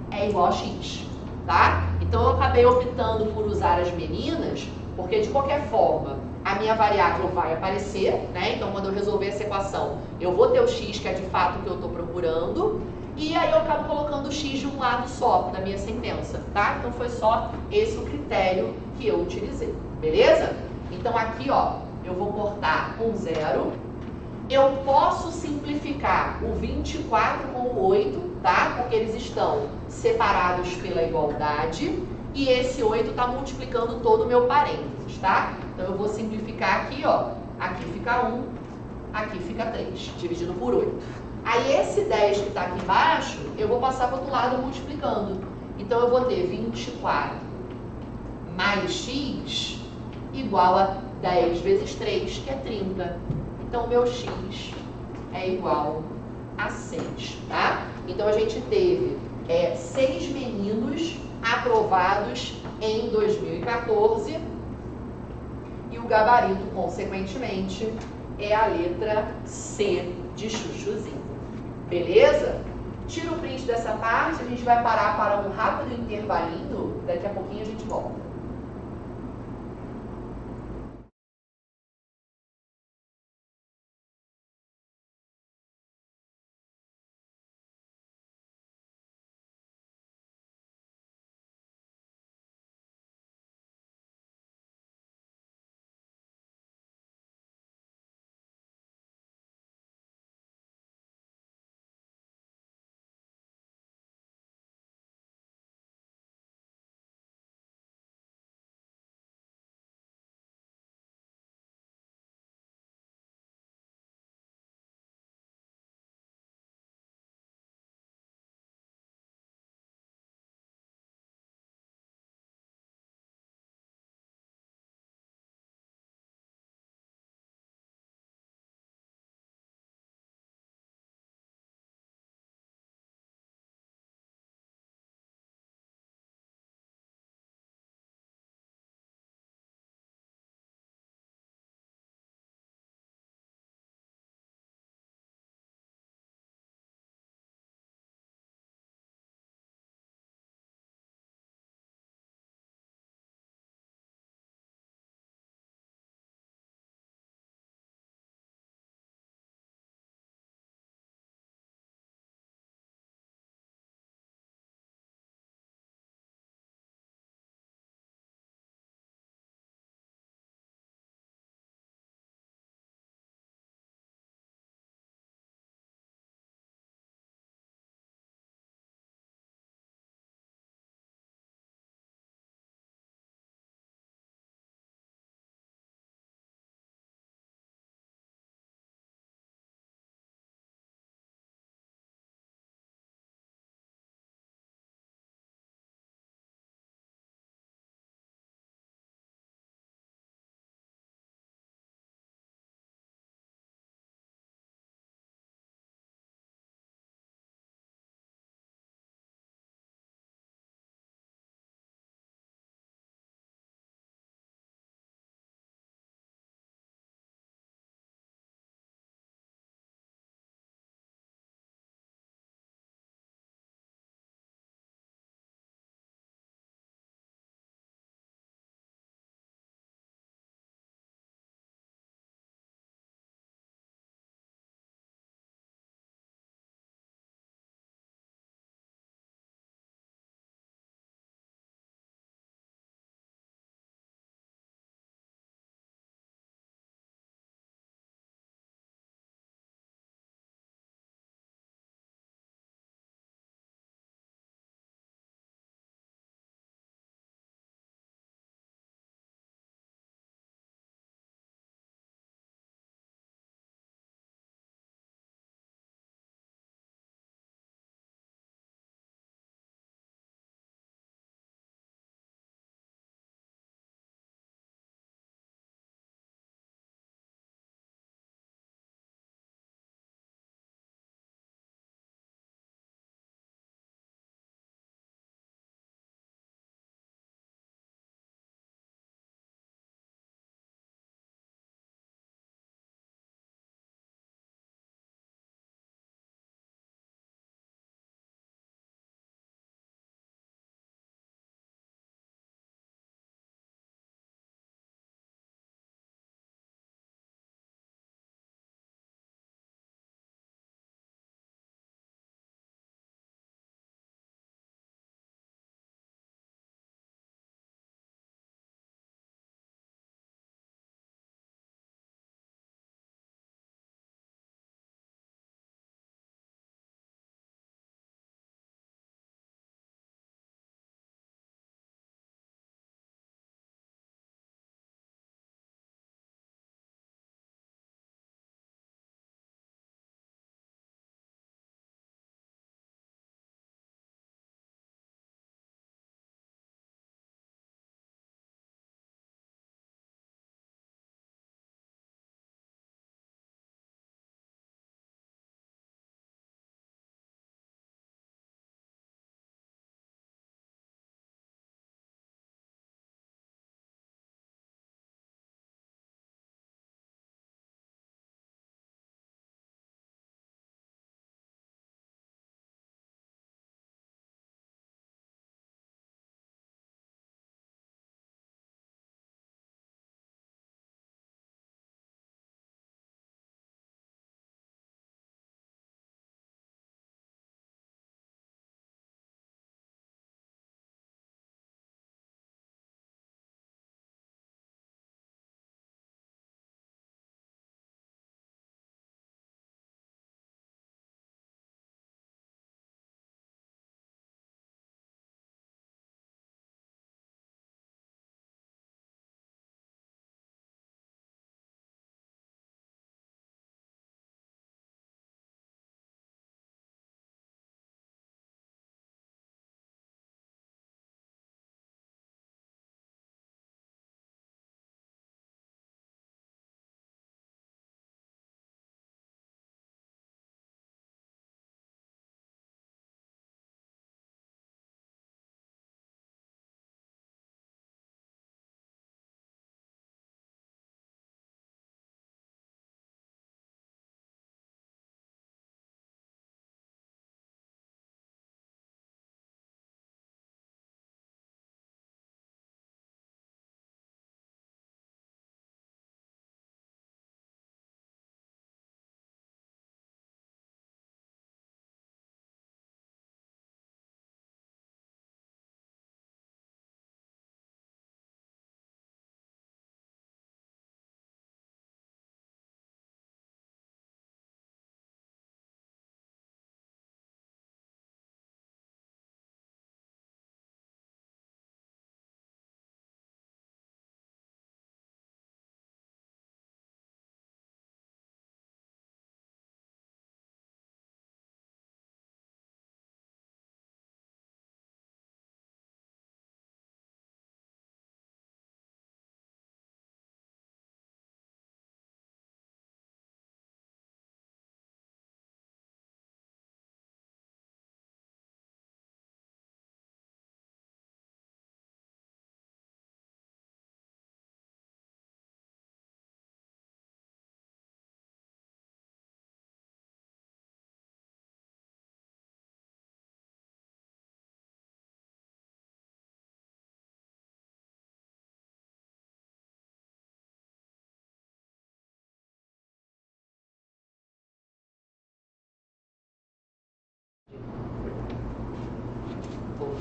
é igual a X, tá? Então, eu acabei optando por usar as meninas, porque, de qualquer forma, a minha variável vai aparecer, né? Então, quando eu resolver essa equação, eu vou ter o x, que é de fato o que eu estou procurando, e aí eu acabo colocando o x de um lado só da minha sentença, tá? Então, foi só esse o critério que eu utilizei, beleza? Então, aqui, ó, eu vou cortar com 0. Eu posso simplificar o 24 com o 8, tá? Porque eles estão separados pela igualdade. E esse 8 está multiplicando todo o meu parênteses, tá? Então, eu vou simplificar aqui, ó. Aqui fica 1, aqui fica 3, dividido por 8. Aí, esse 10 que está aqui embaixo, eu vou passar para o outro lado multiplicando. Então, eu vou ter 24 mais x igual a 10 vezes 3, que é 30. Então, o meu x é igual a 6, tá? Então, a gente teve 6 meninos aprovados em 2014 e o gabarito, consequentemente, é a letra C de Chuchuzinho. Beleza? Tira o print dessa parte, a gente vai parar para um rápido intervalinho, daqui a pouquinho a gente volta.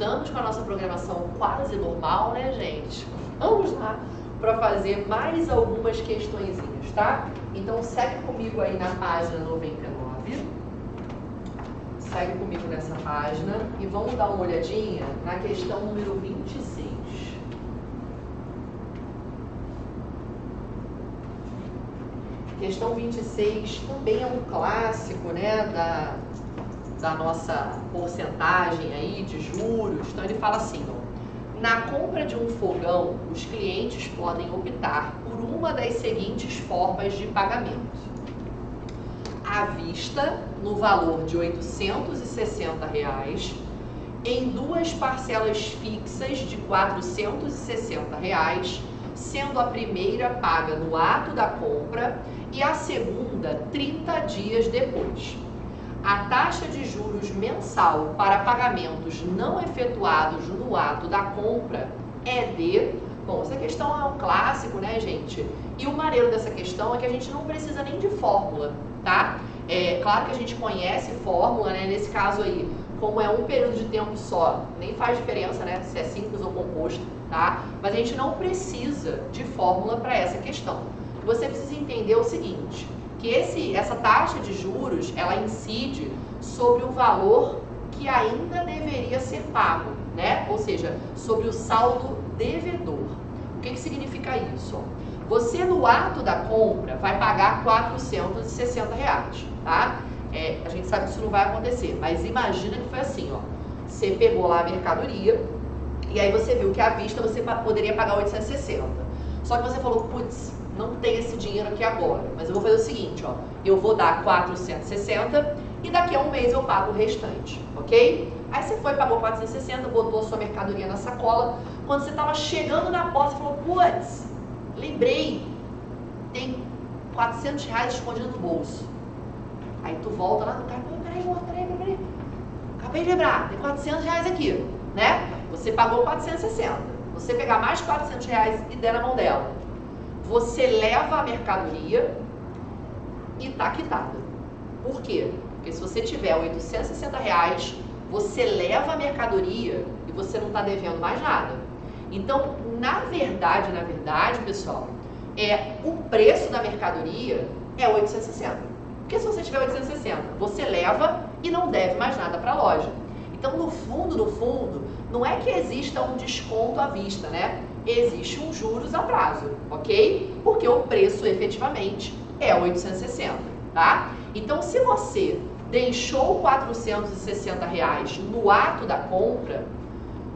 Estamos com a nossa programação quase normal, né, gente? Vamos lá para fazer mais algumas questõezinhas, tá? Então, segue comigo aí na página 99. Segue comigo nessa página e vamos dar uma olhadinha na questão número 26. Questão 26 também é um clássico, né, da nossa porcentagem aí de juros. Então ele fala assim, ó, na compra de um fogão, os clientes podem optar por uma das seguintes formas de pagamento: à vista, no valor de R$ 860, em 2 parcelas fixas de R$ 460, sendo a primeira paga no ato da compra e a segunda 30 dias depois. A taxa de juros mensal para pagamentos não efetuados no ato da compra é de... Bom, essa questão é um clássico, né, gente? E o maneiro dessa questão é que a gente não precisa nem de fórmula, tá? É claro que a gente conhece fórmula, né? Nesse caso aí, como é um período de tempo só, nem faz diferença, né? Se é simples ou composto, tá? Mas a gente não precisa de fórmula para essa questão. Você precisa entender o seguinte, que essa taxa de juros, ela incide sobre o valor que ainda deveria ser pago, né? Ou seja, sobre o saldo devedor. O que significa isso? Você, no ato da compra, vai pagar R$ 460, tá? A gente sabe que isso não vai acontecer, mas imagina que foi assim, ó. Você pegou lá a mercadoria e aí você viu que à vista você poderia pagar 860. Só que você falou, putz, não tem esse dinheiro aqui agora, mas eu vou fazer o seguinte, ó, eu vou dar 460 e daqui a um mês eu pago o restante, ok? Aí você foi, pagou 460, botou a sua mercadoria na sacola. Quando você estava chegando na porta, você falou, putz, lembrei, tem R$ 400 escondido no bolso. Aí tu volta lá no cara, peraí, acabei de lembrar, tem R$ 400 aqui, né? Você pagou 460, você pegar mais R$ 400 e der na mão dela, você leva a mercadoria e tá quitada. Por quê? Porque se você tiver R$ 860, você leva a mercadoria e você não está devendo mais nada. Então, na verdade, pessoal, o preço da mercadoria é 860. Porque se você tiver 860, você leva e não deve mais nada para a loja. Então, no fundo, não é que exista um desconto à vista, né? Existe um juros a prazo, ok? Porque o preço efetivamente é 860, tá? Então, se você deixou R$ 460 no ato da compra,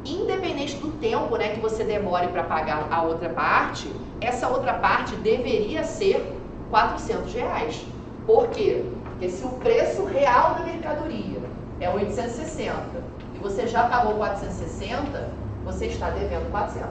independente do tempo, né, que você demore para pagar a outra parte, essa outra parte deveria ser R$ 400. Por quê? Porque se o preço real da mercadoria é 860 e você já pagou 460, você está devendo 400,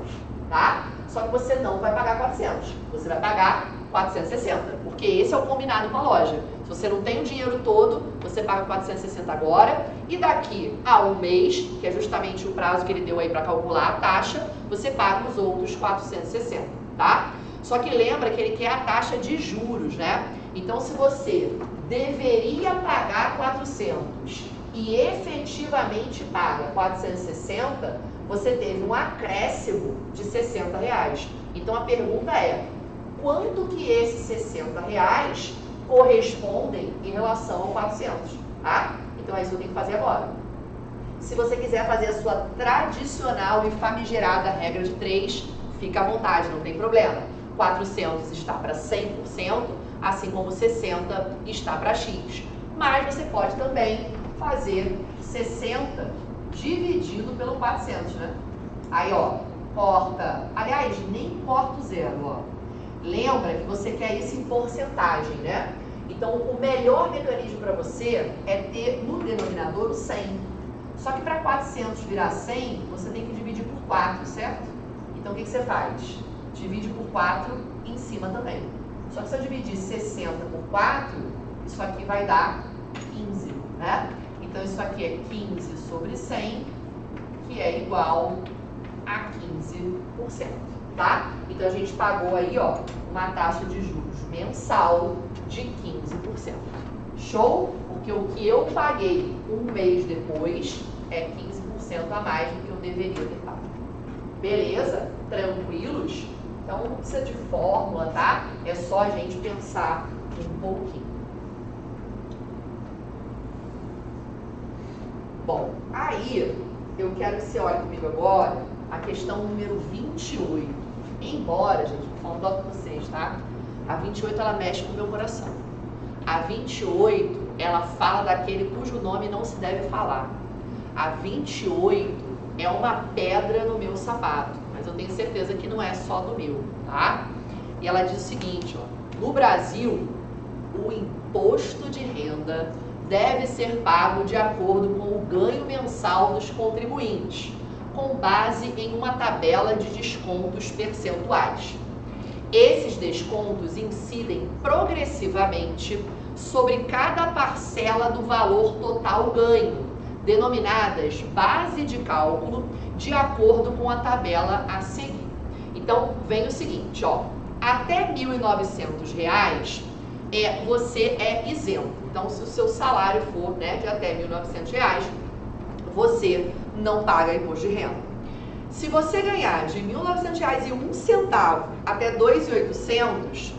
tá? Só que você não vai pagar 400, você vai pagar 460, porque esse é o combinado com a loja. Se você não tem o dinheiro todo, você paga 460 agora e daqui a um mês, que é justamente o prazo que ele deu aí para calcular a taxa, você paga os outros 460, tá? Só que lembra que ele quer a taxa de juros, né? Então, se você deveria pagar 400 e efetivamente paga 460, você teve um acréscimo de 60 reais. Então, a pergunta é, quanto que esses 60 reais correspondem em relação ao 400, tá? Então, é isso que eu tenho que fazer agora. Se você quiser fazer a sua tradicional e famigerada regra de 3, fica à vontade, não tem problema. 400 está para 100%, assim como 60 está para X. Mas você pode também fazer 60 dividido pelo 400, né? Aí, ó, corta. Aliás, nem corta o zero, ó. Lembra que você quer isso em porcentagem, né? Então, o melhor mecanismo para você é ter no denominador o 100. Só que para 400 virar 100, você tem que dividir por 4, certo? Então, o que você faz? Divide por 4 em cima também. Só que se eu dividir 60 por 4, isso aqui vai dar 15, né? Então, isso aqui é 15 sobre 100, que é igual a 15%, tá? Então, a gente pagou aí, ó, uma taxa de juros mensal de 15%. Show? Porque o que eu paguei um mês depois é 15%. a mais do que eu deveria ter pago. Beleza? Tranquilos? Então não precisa de fórmula, tá? É só a gente pensar um pouquinho. Bom, aí eu quero que você olhe comigo agora a questão número 28. Embora, gente, vou falar um dó com vocês, tá? A 28 ela mexe com o meu coração. A 28 ela fala daquele cujo nome não se deve falar. A 28 é uma pedra no meu sapato, mas eu tenho certeza que não é só do meu, tá? E ela diz o seguinte, ó: no Brasil, o imposto de renda deve ser pago de acordo com o ganho mensal dos contribuintes, com base em uma tabela de descontos percentuais. Esses descontos incidem progressivamente sobre cada parcela do valor total ganho, denominadas base de cálculo, de acordo com a tabela a seguir. Então, vem o seguinte, ó: até R$ 1.900, você é isento. Então, se o seu salário for, né, de até R$ 1.900, você não paga imposto de renda. Se você ganhar de R$ 1.900,01 até R$ 2.800,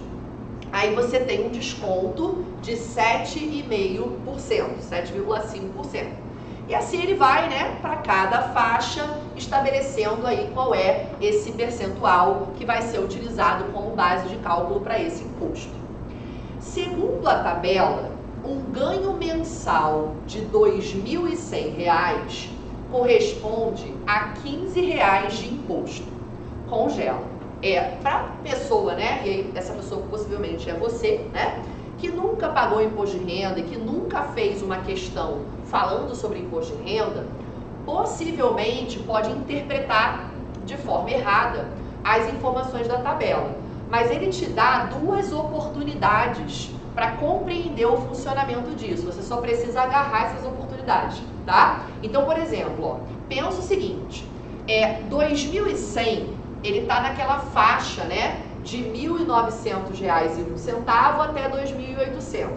aí você tem um desconto de 7,5%, 7,5%. E assim ele vai, né, para cada faixa, estabelecendo aí qual é esse percentual que vai ser utilizado como base de cálculo para esse imposto. Segundo a tabela, um ganho mensal de R$ 2.100 corresponde a R$ 15 de imposto. Congela. Para pessoa, né, e aí essa pessoa possivelmente é você, né, que nunca pagou imposto de renda e que nunca fez uma questão falando sobre imposto de renda, possivelmente pode interpretar de forma errada as informações da tabela. Mas ele te dá duas oportunidades para compreender o funcionamento disso. Você só precisa agarrar essas oportunidades, tá? Então, por exemplo, ó, pensa o seguinte: 2.100, ele está naquela faixa, né, de R$ 1.900,01 até R$ 2.800.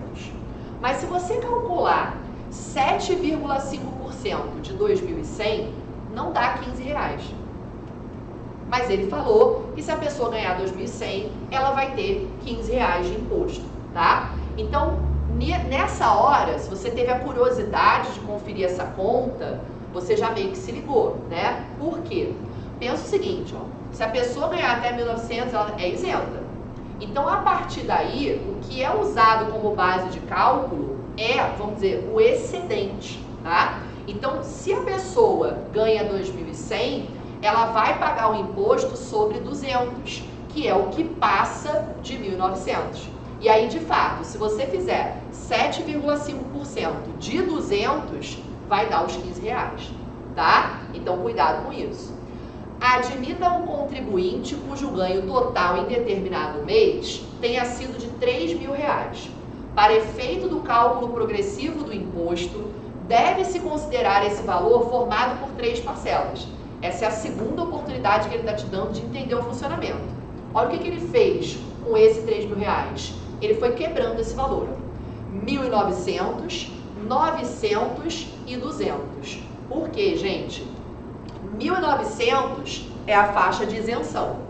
Mas se você calcular 7,5% de 2.100, não dá R$ 15. Mas ele falou que se a pessoa ganhar 2.100, ela vai ter R$ 15 de imposto, tá? Então, nessa hora, se você teve a curiosidade de conferir essa conta, você já meio que se ligou, né? Por quê? Pensa o seguinte, ó: se a pessoa ganhar até 1.900, ela é isenta. Então, a partir daí, o que é usado como base de cálculo é, vamos dizer, o excedente, tá? Então, se a pessoa ganha 2.100, ela vai pagar o imposto sobre 200, que é o que passa de 1.900. E aí, de fato, se você fizer 7,5% de 200, vai dar os R$ 15, tá? Então, cuidado com isso. Admita um contribuinte cujo ganho total em determinado mês tenha sido de R$ 3.000. Para efeito do cálculo progressivo do imposto, deve-se considerar esse valor formado por 3 parcelas. Essa é a segunda oportunidade que ele está te dando de entender o funcionamento. Olha o que ele fez com esse R$ 3.000. Ele foi quebrando esse valor. 1.900, 900 e 200. Por quê, gente? 1.900 é a faixa de isenção.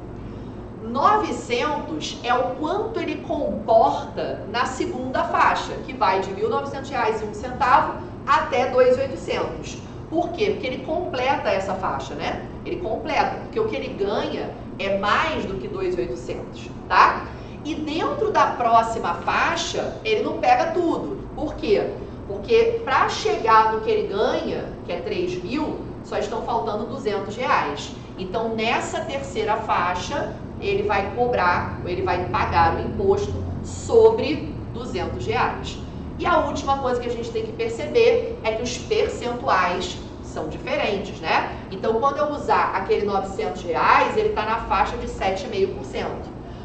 900 é o quanto ele comporta na segunda faixa, que vai de R$ 1.900,01 até R$ 2.800. Por quê? Porque ele completa essa faixa, né? Ele completa, porque o que ele ganha é mais do que 2.800, tá? E dentro da próxima faixa, ele não pega tudo. Por quê? Porque para chegar no que ele ganha, que é 3.000, só estão faltando R$ 200. Então, nessa terceira faixa, ele vai cobrar, ele vai pagar o imposto sobre R$ 200. E a última coisa que a gente tem que perceber é que os percentuais são diferentes, né? Então, quando eu usar aquele R$ 900, ele está na faixa de 7,5%.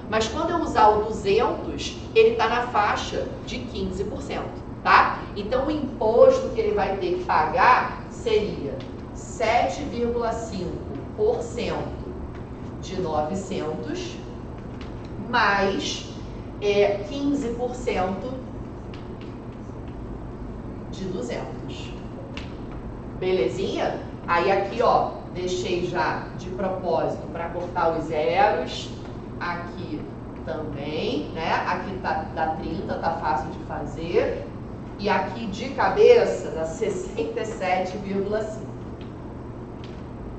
Mas quando eu usar o 200, ele está na faixa de 15%, tá? Então, o imposto que ele vai ter que pagar seria 7,5% de 900 mais 15% de 200. Belezinha? Aí aqui, ó, deixei já de propósito para cortar os zeros. Aqui também, né? Aqui dá 30, tá fácil de fazer. E aqui de cabeça dá 67,5.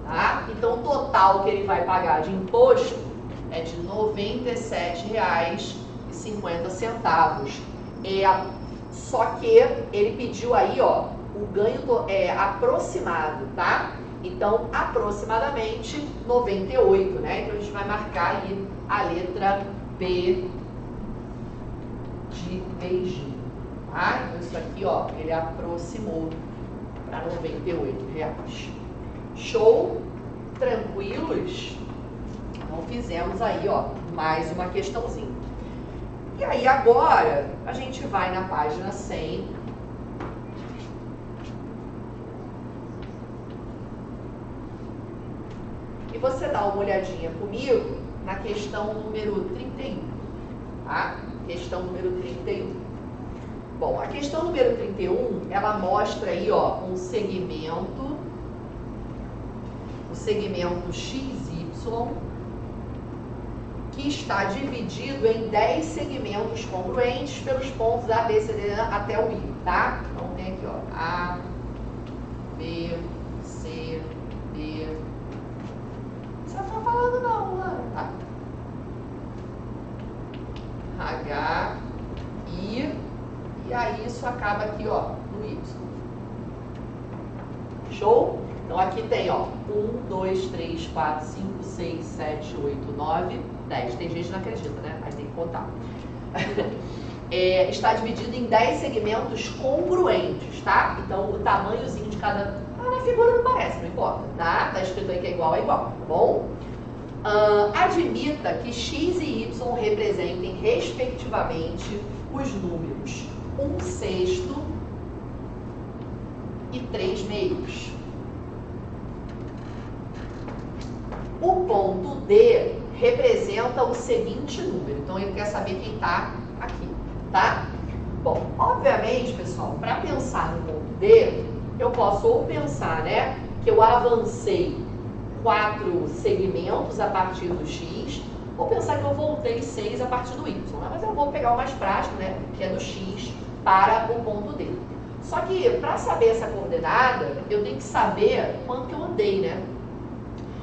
Tá? Então o total que ele vai pagar de imposto é de R$ 97,50. Só que ele pediu aí, ó, o ganho aproximado, tá? Então, aproximadamente 98, né? Então, a gente vai marcar aí a letra B de beijinho, tá? Então, isso aqui, ó, ele aproximou para R$ 98. Show? Tranquilos? Então, fizemos aí, ó, mais uma questãozinha. E aí, agora, a gente vai na página 100. E você dá uma olhadinha comigo na questão número 31, tá? Questão número 31. Bom, a questão número 31, ela mostra aí, ó, um segmento, o segmento XY, que está dividido em 10 segmentos congruentes pelos pontos A, B, C, D até o I, tá? Então tem aqui, ó, A, B, C, D. Você não está falando não, tá? H, I, e aí isso acaba aqui, ó, no Y. Show? Então aqui tem, ó, 1, 2, 3, 4, 5, 6, 7, 8, 9, 10. Tem gente que não acredita, né? Mas tem que contar. Está dividido em 10 segmentos congruentes, tá? Então o tamanhozinho de cada... na figura não parece, não importa, tá? Tá escrito aí que é igual, tá bom? Admita que x e y representem, respectivamente, os números 1/6 e 3/2. O ponto D representa o seguinte número. Então, ele quer saber quem está aqui, tá? Bom, obviamente, pessoal, para pensar no ponto D, eu posso ou pensar, né, que eu avancei 4 segmentos a partir do X, ou pensar que eu voltei 6 a partir do Y, né? Mas eu vou pegar o mais prático, né, que é do X para o ponto D. Só que, para saber essa coordenada, eu tenho que saber quanto que eu andei, né?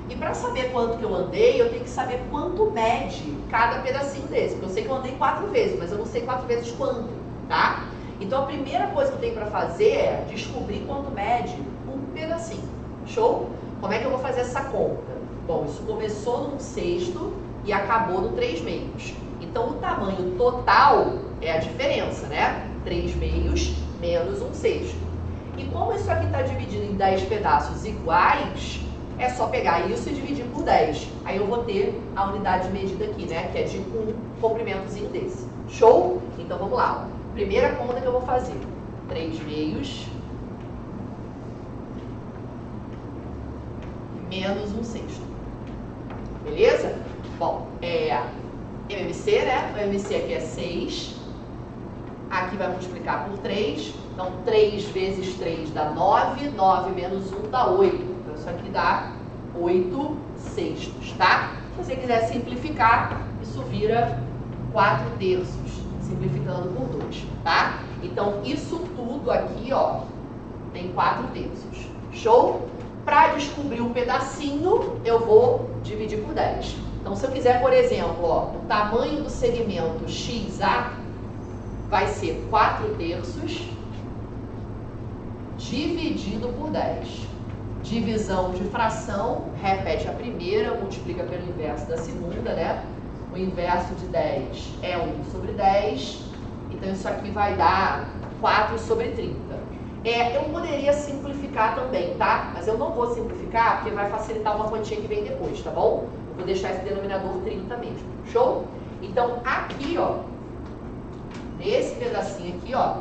E para saber quanto que eu andei, eu tenho que saber quanto mede cada pedacinho desse. Porque eu sei que eu andei 4 vezes, mas eu não sei 4 vezes quanto, tá? Então, a primeira coisa que eu tenho para fazer é descobrir quanto mede um pedacinho. Show? Como é que eu vou fazer essa conta? Bom, isso começou no 1/6 e acabou no 3/2. Então, o tamanho total é a diferença, né? 3/2 menos 1/6. E como isso aqui está dividido em 10 pedaços iguais, é só pegar isso e dividir por 10. Aí eu vou ter a unidade de medida aqui, né? Que é de um comprimentozinho desse. Show? Então, vamos lá. Primeira conta que eu vou fazer. 3/2 menos 1/6. Beleza? Bom, MMC, né? O MMC aqui é 6. Aqui vai multiplicar por 3. Então, 3 vezes 3 dá 9. 9 menos 1 dá 8. Então, isso aqui dá 8/6, tá? Se você quiser simplificar, isso vira 4/3, simplificando por 2, tá? Então, isso tudo aqui, ó, tem 4/3. Show? Para descobrir um pedacinho, eu vou dividir por 10. Então, se eu quiser, por exemplo, ó, o tamanho do segmento XA vai ser 4/3 dividido por 10. Divisão de fração, repete a primeira, multiplica pelo inverso da segunda, né? O inverso de 10 é 1/10. Então, isso aqui vai dar 4/30. Eu poderia simplificar também, tá? Mas eu não vou simplificar porque vai facilitar uma quantia que vem depois, tá bom? Eu vou deixar esse denominador 30 mesmo. Show? Então, aqui, ó, nesse pedacinho aqui, ó,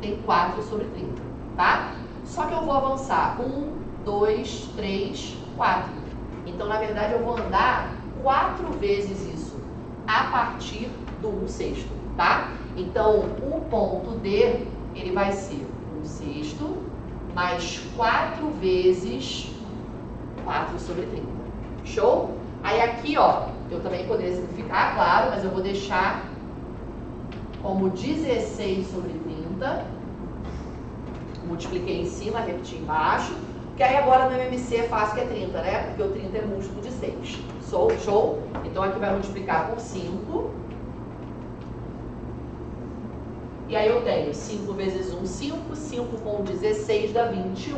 tem 4/30, tá? Só que eu vou avançar 1, 2, 3, 4. Então, na verdade, eu vou andar 4 vezes isso a partir do 1/6, tá? Então, o ponto D, ele vai ser 1/6 mais 4 vezes 4 sobre 30. Show? Aí aqui, ó, eu também poderia simplificar, claro, mas eu vou deixar como 16 sobre 30. Multipliquei em cima, repeti embaixo. Que aí agora no MMC é fácil, que é 30, né? Porque o 30 é múltiplo de 6. Show? Então aqui vai multiplicar por 5. E aí eu tenho 5 vezes 1, 5. 5 com 16 dá 21.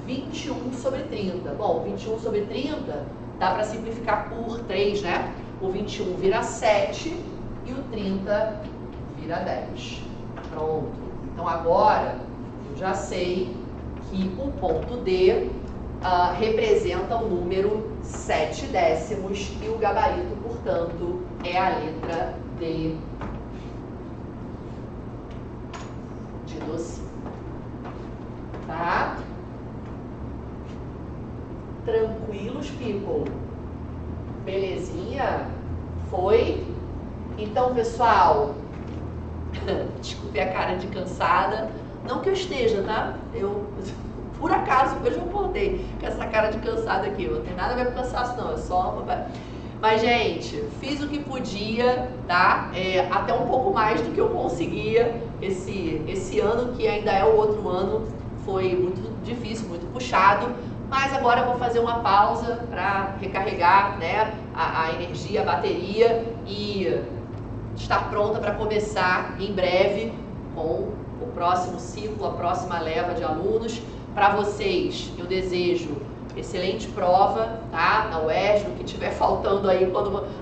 21 sobre 30. Bom, 21 sobre 30 dá para simplificar por 3, né? O 21 vira 7 e o 30 vira 10. Pronto. Então agora eu já sei que o ponto D representa o número 7 décimos e o gabarito, portanto, é a letra D de docinho. Tá? Tranquilos, people? Belezinha? Foi? Então, pessoal, desculpe a cara de cansada. Não que eu esteja, tá? Por acaso, hoje eu acordei com essa cara de cansada aqui. Não tem nada a ver com cansaço, não. É só uma... Mas, gente, fiz o que podia, tá? Até um pouco mais do que eu conseguia. Esse ano, que ainda é o outro ano, foi muito difícil, muito puxado. Mas agora eu vou fazer uma pausa para recarregar, né, a energia, a bateria e estar pronta para começar em breve com o próximo ciclo, a próxima leva de alunos. Para vocês, eu desejo excelente prova, tá? Na UERJ, o que estiver faltando aí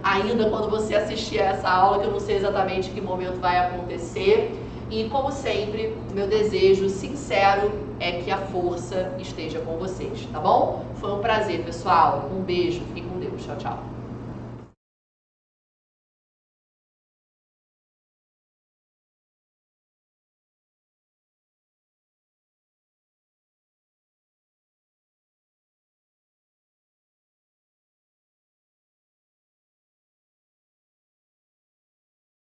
ainda quando você assistir a essa aula, que eu não sei exatamente que momento vai acontecer. E, como sempre, o meu desejo sincero é que a força esteja com vocês, tá bom? Foi um prazer, pessoal. Um beijo, fiquem com Deus. Tchau, tchau.